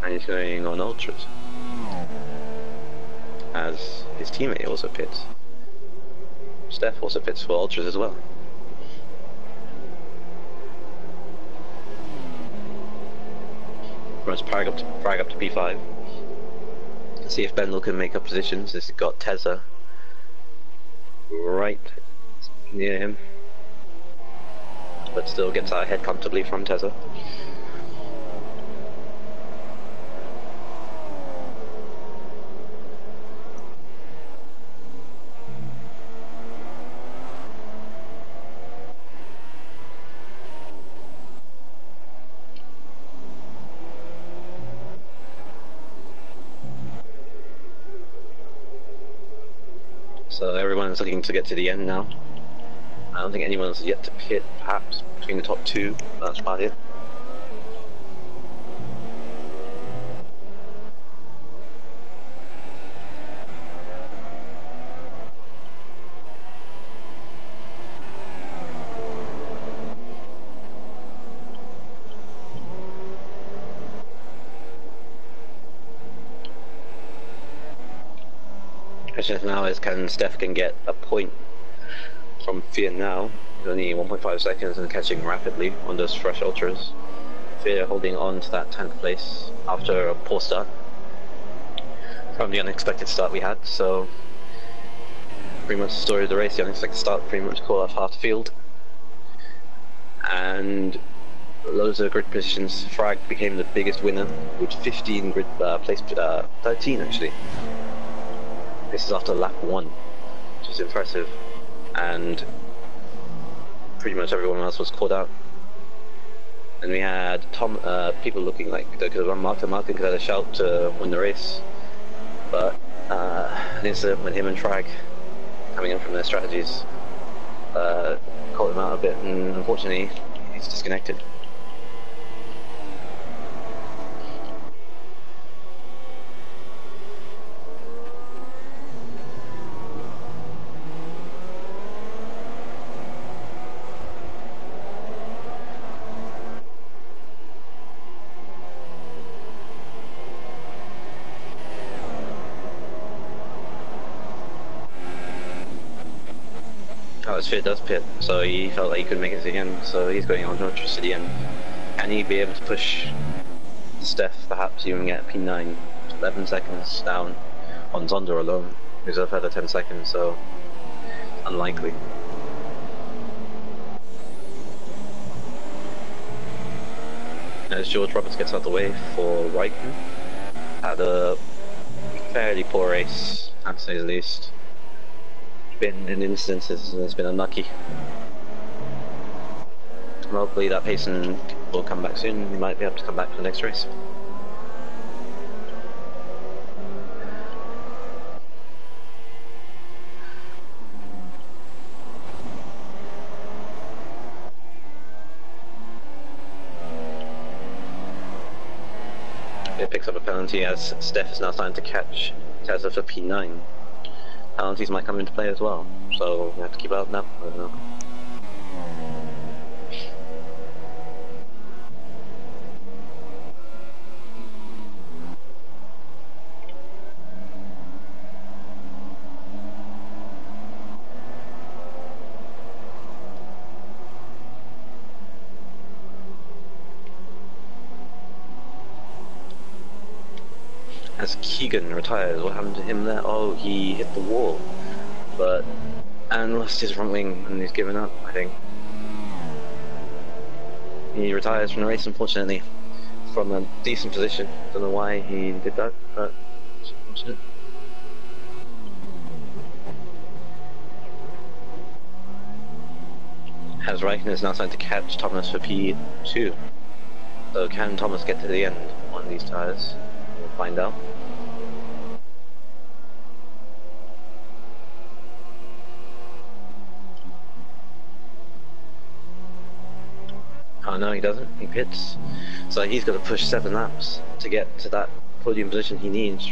And he's going on ultras. As his teammate also pits. Steph also pits for ultras as well. Runs Frag up to P5. See if Bendel can make up positions. This has got Tezza right near him, but still gets out ahead comfortably from Tezza. So everyone's looking to get to the end now. I don't think anyone's yet to pit, perhaps between the top two. That's about it. Question now is, can Steph get a point from Fear now? He's only 1.5 seconds and catching rapidly on those fresh ultras. Fear holding on to that 10th place after a poor start from the unexpected start we had. So pretty much the story of the race, the unexpected start pretty much caught off half the field. And loads of grid positions. Frag became the biggest winner with 15 grid place 13 actually. This is after lap 1, which is impressive, and pretty much everyone else was caught out. And we had people looking like they could have run Martin could have a shout to win the race, but an incident with him and Frag coming in from their strategies caught him out a bit, and unfortunately he's disconnected. Fear does pit, so he felt like he couldn't make it to the end, so he's going on to the end. Can he be able to push Steph, perhaps even get P9, 11 seconds down on Zonda alone, who's a further 10 seconds, so unlikely. As George Roberts gets out of the way for Raikkonen, had a fairly poor race, to say the least. Been in instances and it's been unlucky. Hopefully that Payson will come back soon. He might be able to come back for the next race. It picks up a penalty as Steph is now starting to catch Tesla for P9. Penalties might come into play as well, so we have to keep out now. I don't know. As Keegan retires, what happened to him there? Oh, he hit the wall, and lost his front wing, and he's given up, I think. He retires from the race, unfortunately, from a decent position. Don't know why he did that, but it's unfortunate. As Raikkonen is now starting to catch Thomas for P2. So can Thomas get to the end on these tyres? We'll find out. Oh no, he doesn't. He pits. So he's got to push 7 laps to get to that podium position he needs.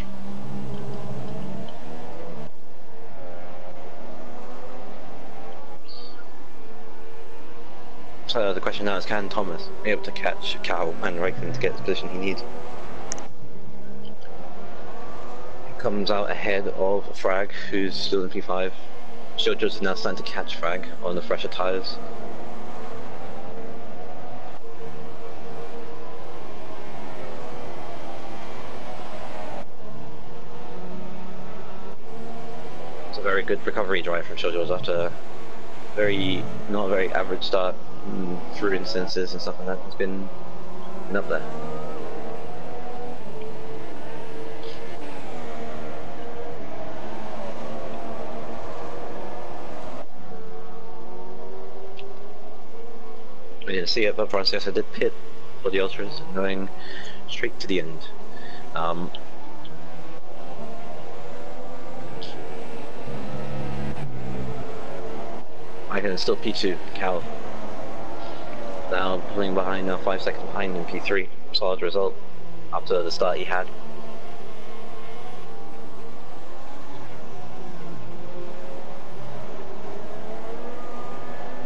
So the question now is, can Thomas be able to catch Cal and Raikkonen to get the position he needs? He comes out ahead of Frag, who's still in P5. Jojo's is now starting to catch Frag on the fresher tyres. It's a very good recovery drive from Jojo's after not a very average start through instances and stuff like that. It's been up there. We didn't see it, but Francesca did pit for the Ultras, going straight to the end. I can still P2. Cow now pulling behind, now 5 seconds behind in P3. Solid result after the start he had.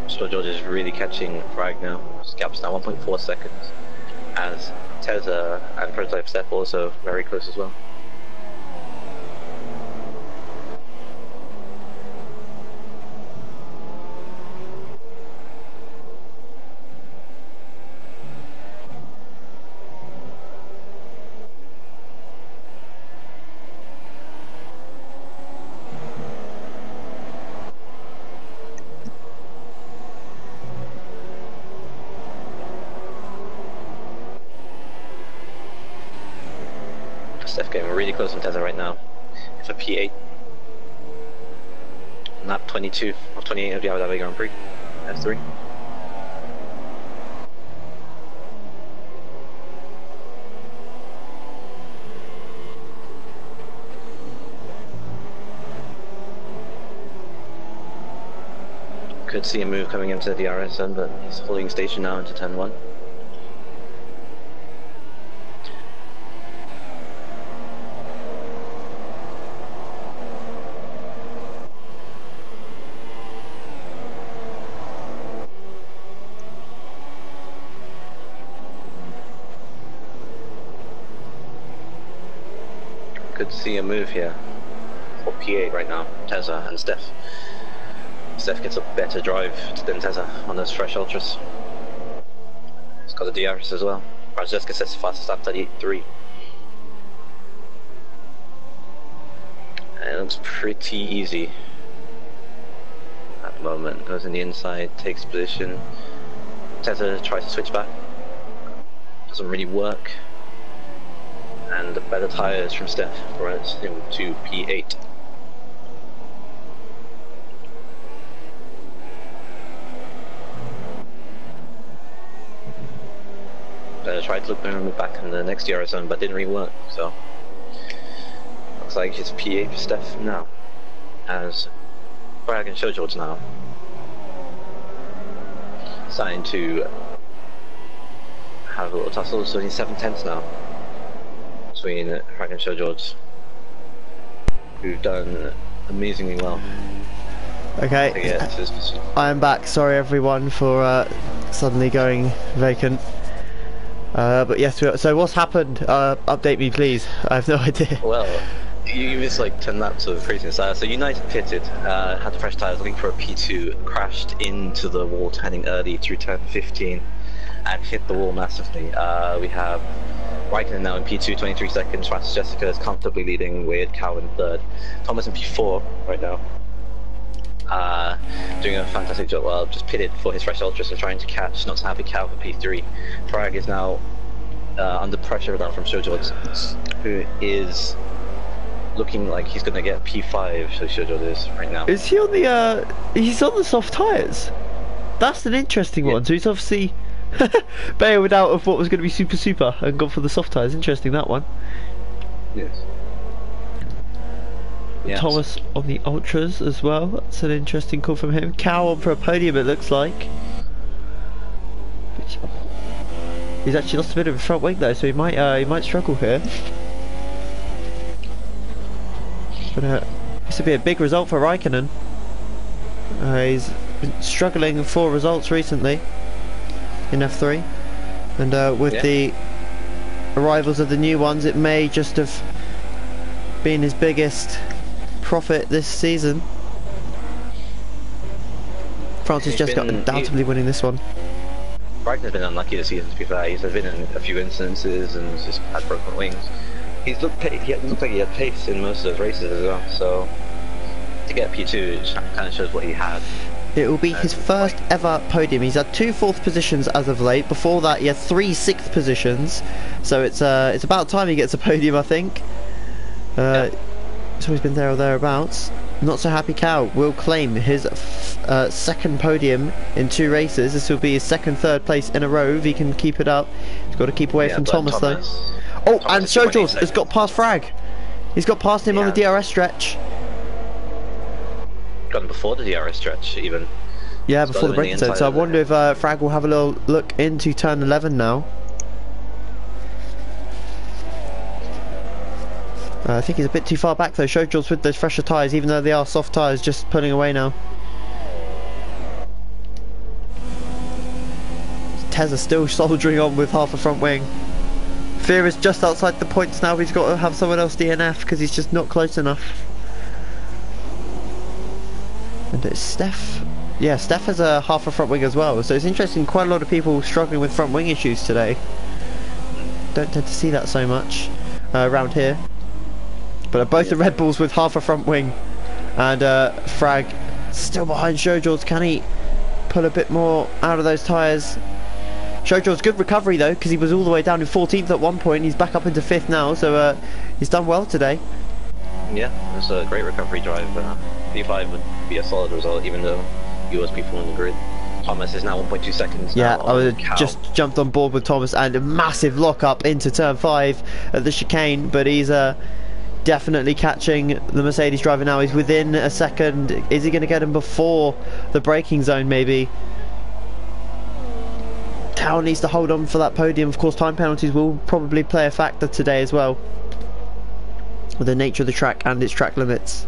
So George is really catching Frag now. His gap's now 1.4 seconds. As Tezza and Prototype Step also very close as well. Steph getting really close on Tezza right now. It's a P8. Lap 22 of 28 of the Abu Dhabi Grand Prix. F3. Could see a move coming into the DRS zone, but he's holding station now into turn 1. Could see a move here for P8 right now, Tezza and Steph. Steph gets a better drive than Tezza on those fresh ultras. He's got the DRS as well. Francesca sets the fastest lap 38.3. And it looks pretty easy at the moment. Goes in the inside, takes position. Tezza tries to switch back. Doesn't really work. And the better tyres from Steph brings him to P8. Tried to look back in the next DRS zone, but didn't really work. So looks like it's P8 for Steph now. As Bragg and Showgeorge now starting to have a little tussle. So he's 7/10 now between Bragg and Showgeorge, who've done amazingly well. Okay, I am back. Sorry everyone for suddenly going vacant. But yes, so what's happened? Update me please, I have no idea. Well, you missed like 10 laps of craziness. So United pitted, had the fresh tyres looking for a P2, crashed into the wall turning early through turn 15 and hit the wall massively. We have Raikkonen now in P2, 23 seconds. Francis Jessica is comfortably leading with Cow in third. Thomas in P4 right now. Doing a fantastic job. Well, just pitted for his fresh ultras and trying to catch not so happy Cow for P3. Frag is now under pressure now from Showgeorge, who is looking like he's going to get P5. So Showgeorge is right now. Is he on the? He's on the soft tyres. That's an interesting one. So he's obviously bailed out of what was going to be super and gone for the soft tyres. Interesting, that one. Yes. Yes. Thomas on the ultras as well. That's an interesting call from him. Cow on for a podium, it looks like. He's actually lost a bit of a front wing though, so he might struggle here. But this would be a big result for Raikkonen. He's been struggling for results recently in F3, and with the arrivals of the new ones, it may just have been his biggest profit this season. Francis just got undoubtedly winning this one. Raikkonen's been unlucky this season, to be fair. He's been in a few instances and just had broken wings. He looked like he had pace in most of those races as well, so to get P2 kind of shows what he had. It will be his first ever podium. He's had 2 4th positions as of late. Before that he had 3 6th positions, so it's about time he gets a podium, I think. So he's been there or thereabouts. Not so happy Cow will claim his second podium in 2 races. This will be his second, third place in a row if he can keep it up. He's got to keep away from Thomas though. Oh, and Showgeorge has got past Frag. He's got past him on the DRS stretch. Gone before the DRS stretch even. Yeah, before the braking zone. So I wonder if Frag will have a little look into turn 11 now. I think he's a bit too far back though. Showjaw's with those fresher tyres, even though they are soft tyres, just pulling away now. Tezza still soldiering on with half a front wing. Fear is just outside the points now. He's got to have someone else DNF because he's just not close enough. And it's Steph. Yeah, Steph has a half a front wing as well. So it's interesting. Quite a lot of people struggling with front wing issues today. Don't tend to see that so much around here. But both the Red Bulls with half a front wing, and Frag still behind Showjaw's. Can he pull a bit more out of those tyres? Showjaw's good recovery though, because he was all the way down in 14th at one point. He's back up into 5th now, so he's done well today. Yeah, it's a great recovery drive. P5 would be a solid result, even though he was P4 on the grid. Thomas is now 1.2 seconds. Yeah, I would have just jumped on board with Thomas, and a massive lock up into turn 5 at the chicane, but he's definitely catching the Mercedes driver now. He's within a second. Is he going to get him before the braking zone maybe? Cal needs to hold on for that podium. Of course, time penalties will probably play a factor today as well, with the nature of the track and its track limits.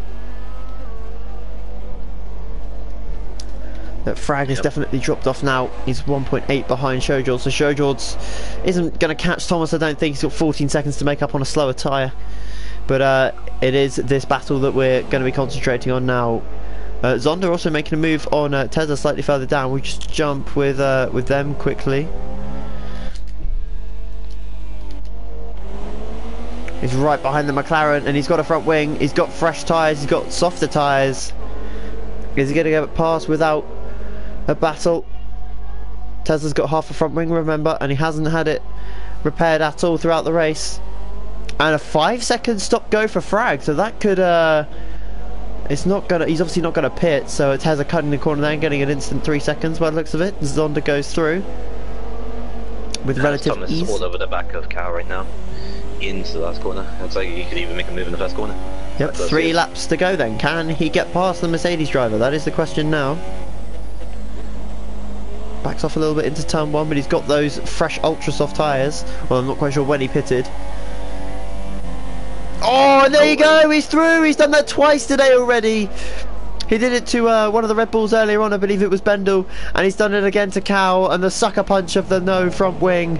But Frag has definitely dropped off now. He's 1.8 behind Showjaw, so Showjaw's isn't going to catch Thomas. I don't think. He's got 14 seconds to make up on a slower tyre. But it is this battle that we're going to be concentrating on now. Zonda also making a move on Tezza slightly further down. We just jump with them quickly. He's right behind the McLaren, and he's got a front wing. He's got fresh tyres. He's got softer tyres. Is he going to get past without a battle? Tezza's got half a front wing, remember, and he hasn't had it repaired at all throughout the race. And a 5-second stop go for Frag, so that could it's not gonna, he's obviously not gonna pit, so it has a cut in the corner there and getting an instant 3 seconds by the looks of it. Zonda goes through with relative Thomas ease. Is all over the back of Cal right now into the last corner. It's like he could even make a move in the first corner. Yep, 3 laps to go then. Can he get past the Mercedes driver? That is the question now. Backs off a little bit into turn 1, but he's got those fresh ultra soft tyres. Well, I'm not quite sure when he pitted. Oh, and there you go, he's through. He's done that twice today already. He did it to one of the Red Bulls earlier on, I believe it was Bendel, and he's done it again to Cal, and the sucker punch of the no front wing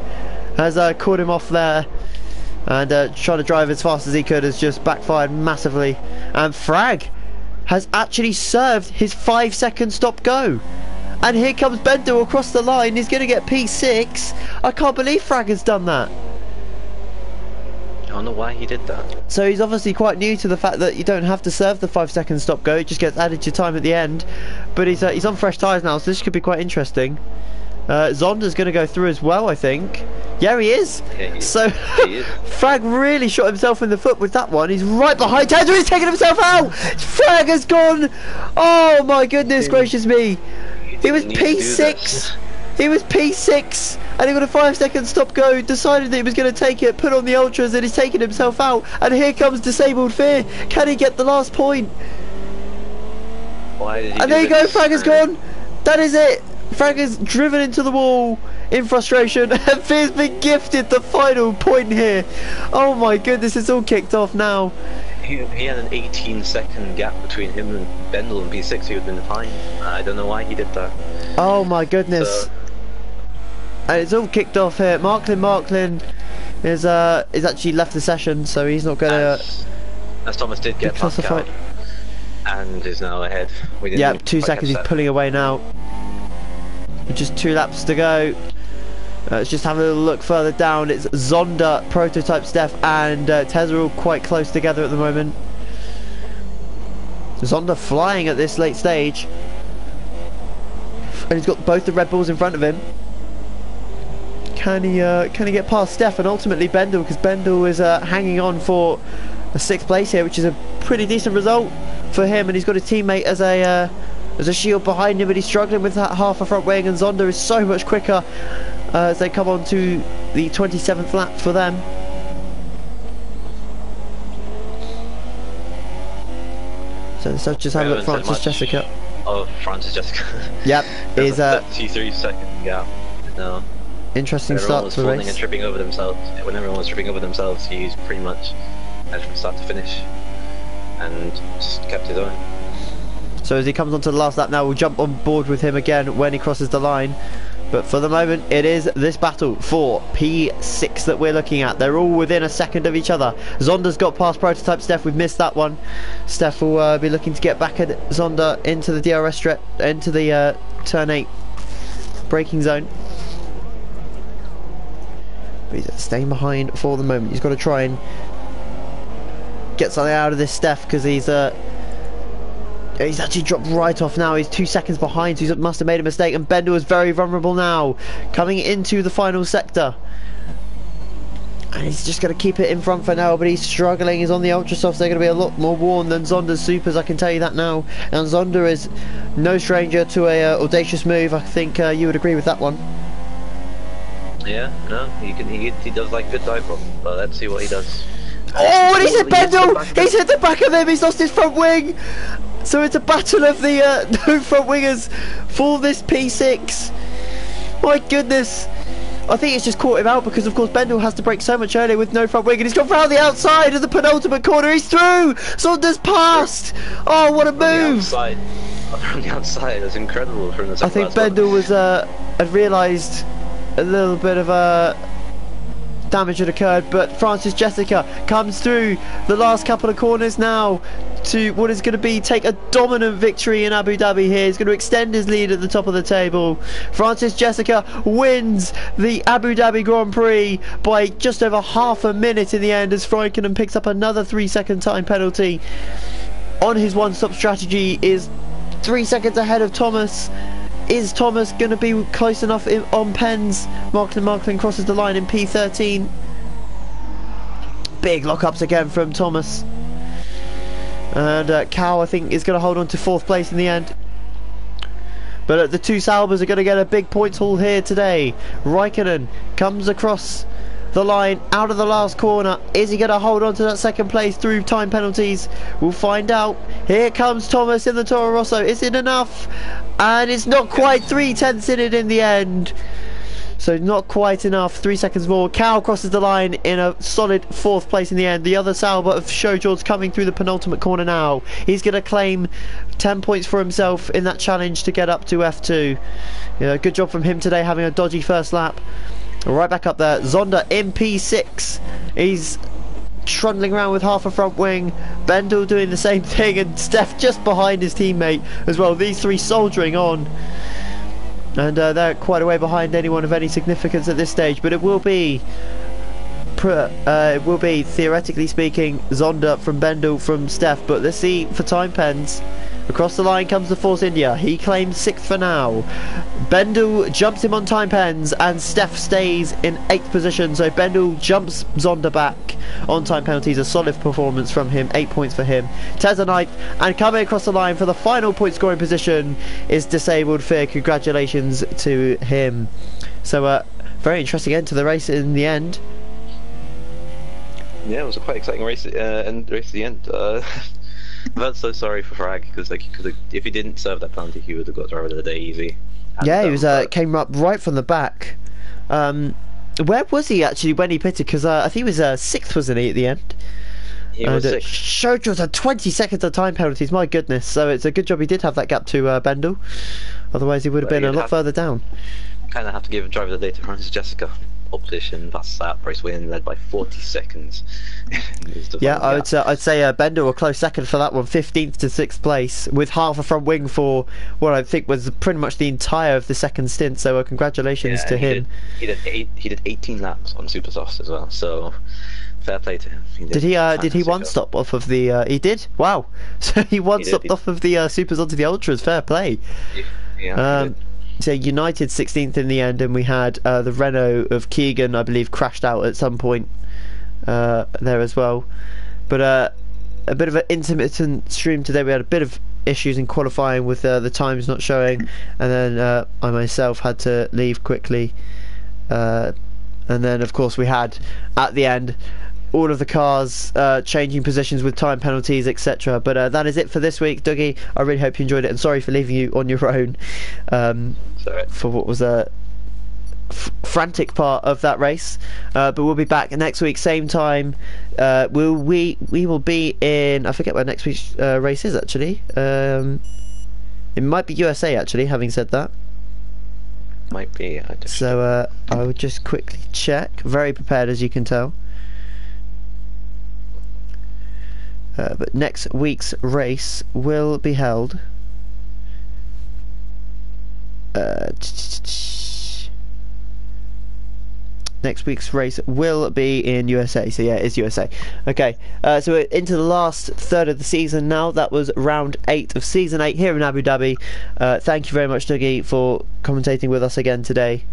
has caught him off there, and trying to drive as fast as he could has just backfired massively. And Frag has actually served his 5-second stop go, and here comes Bendel across the line. He's going to get P6. I can't believe Frag has done that. I don't know why he did that. So he's obviously quite new to the fact that you don't have to serve the 5-second stop go, it just gets added to your time at the end. But he's on fresh tyres now, so this could be quite interesting. Zonda's going to go through as well, I think. Yeah, he is. Yeah, he is. So Frag really shot himself in the foot with that one. He's right behind Tezza. He's taking himself out. Frag has gone. Oh my goodness gracious me. He was P6. He was P6 and he got a 5-second stop go, decided that he was going to take it, put on the ultras, and he's taken himself out. And here comes Disabled Fear. Can he get the last point? Why did he and there you go, Frag has gone. That is it. Frag has driven into the wall in frustration, and Fear's been gifted the final point here. Oh my goodness, it's all kicked off now. He had an 18-second gap between him and Bendel and P6. He would have been fine. I don't know why he did that. Oh my goodness. And it's all kicked off here. Marklin is actually left the session, so he's not gonna. As Thomas did get past Cal, and is now ahead. Yeah, 2 seconds. He's pulling away now. Just 2 laps to go. Let's just have a little look further down. It's Zonda, Prototype Steph, and Tezza all quite close together at the moment. Zonda flying at this late stage, and he's got both the Red Bulls in front of him. Can he get past Steph and ultimately Bendel, because Bendel is hanging on for a 6th place here, which is a pretty decent result for him, and he's got a teammate as a shield behind him, but he's struggling with that half a front wing, and Zonda is so much quicker as they come on to the 27th lap for them. So let's just have a look, Francis Jessica. of Francis Jessica. Yep, There's a 33-second gap. No. Interesting When everyone start was to the falling race. and tripping over themselves. When everyone was tripping over themselves, he's pretty much led from start to finish, and just kept his own. So as he comes onto the last lap now, we'll jump on board with him again when he crosses the line. But for the moment, it is this battle for P6 that we're looking at. They're all within a second of each other. Zonda's got past Prototype Steph. We've missed that one. Steph will be looking to get back at Zonda into the DRS strip, into the turn 8 braking zone. But he's staying behind for the moment. He's got to try and get something out of this Steph, because he's actually dropped right off now. He's 2 seconds behind, so he must have made a mistake. And Bendel is very vulnerable now, coming into the final sector. And he's just going to keep it in front for now, but he's struggling. He's on the Ultra Softs. They're going to be a lot more worn than Zonda's Supers, I can tell you that now. And Zonda is no stranger to a audacious move. I think you would agree with that one. Yeah, no, he does like good dive bomb, but let's see what he does. Oh, and he's hit Bendel! He's hit the back of him. He's lost his front wing. So it's a battle of the no front wingers for this P6. My goodness. I think it's just caught him out, because of course Bendel has to brake so much earlier with no front wing, and he's gone round the outside of the penultimate corner. He's through. Zonda's passed. Oh, what a move! From the outside, that's incredible from the. I think Bendel was had realised a little bit of damage had occurred, but Francis Jessica comes through the last couple of corners now to what is going to be take a dominant victory in Abu Dhabi here. He's going to extend his lead at the top of the table. Francis Jessica wins the Abu Dhabi Grand Prix by just over half a minute in the end, as Freunkenen picks up another 3-second time penalty on his one-stop strategy. Is 3 seconds ahead of Thomas. Is Thomas going to be close enough on pens? Marklin crosses the line in P13. Big lockups again from Thomas. And Cow, I think, is going to hold on to 4th place in the end. But the two Saubers are going to get a big points haul here today. Raikkonen comes across the line out of the last corner. Is he going to hold on to that 2nd place through time penalties? We'll find out. Here comes Thomas in the Toro Rosso. Is it enough? And it's not quite. 3/10 in it in the end. So not quite enough. 3 seconds more. Cow crosses the line in a solid 4th place in the end. The other Sauber of Showjord's coming through the penultimate corner now. He's going to claim 10 points for himself in that challenge to get up to F2. Yeah, good job from him today, having a dodgy first lap. Right back up there. Zonda in P6. He's trundling around with half a front wing. Bendel doing the same thing, and Steph just behind his teammate as well. These three soldiering on, and they're quite a way behind anyone of any significance at this stage. But it will be theoretically speaking Zonda from Bendel from Steph. But let's see for time pens. Across the line comes the Force India. He claims 6th for now. Bendel jumps him on time pens, and Steph stays in 8th position. So Bendel jumps Zonda back on time penalties. A solid performance from him. 8 points for him. Tezza 9th, and coming across the line for the final point scoring position is Disabled Fear. Congratulations to him. So very interesting end to the race in the end. Yeah, it was a quite exciting race, and race at the end. I felt so sorry for Frag, because if he didn't serve that penalty, he would have got driver of the day easy. And, yeah, he was came up right from the back. Where was he actually when he pitted? Because I think he was 6th, wasn't he, at the end? He was 6th. Showed us 20 seconds of time penalties. My goodness! So it's a good job he did have that gap to Bendel. Otherwise, he would have been a lot further down. Kind of have to give driver of the day to Francis Jessica. Pole position, fast lap, race win, led by 40 seconds. Yeah, I'd say Bendel a close second for that one, 15th to 6th place, with half a front wing for what I think was pretty much the entire of the second stint. So congratulations to him. He did 18 laps on Super Softs as well. So fair play to him. Did he one stop off of the? He did. Wow. So he stopped off of the Supers onto the Ultras. Fair play. Yeah. So United 16th in the end, and we had the Renault of Keegan, I believe, crashed out at some point there as well. But a bit of an intermittent stream today. We had a bit of issues in qualifying with the times not showing, and then I myself had to leave quickly. And then of course we had at the end all of the cars changing positions with time penalties, etc. But that is it for this week, Dougie. I really hope you enjoyed it, and sorry for leaving you on your own for what was a frantic part of that race. But we'll be back next week, same time. We will be in, I forget where next week's race is actually. It might be USA actually, having said that. Might be. So I would just quickly check. Very prepared, as you can tell. But next week's race will be held next week's race will be in USA, so yeah, it's USA. Okay, so we're into the last third of the season now. That was round 8 of season 8 here in Abu Dhabi. Thank you very much, Dougie, for commentating with us again today.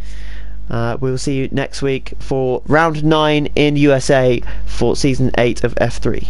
We will see you next week for round 9 in USA for season 8 of F3.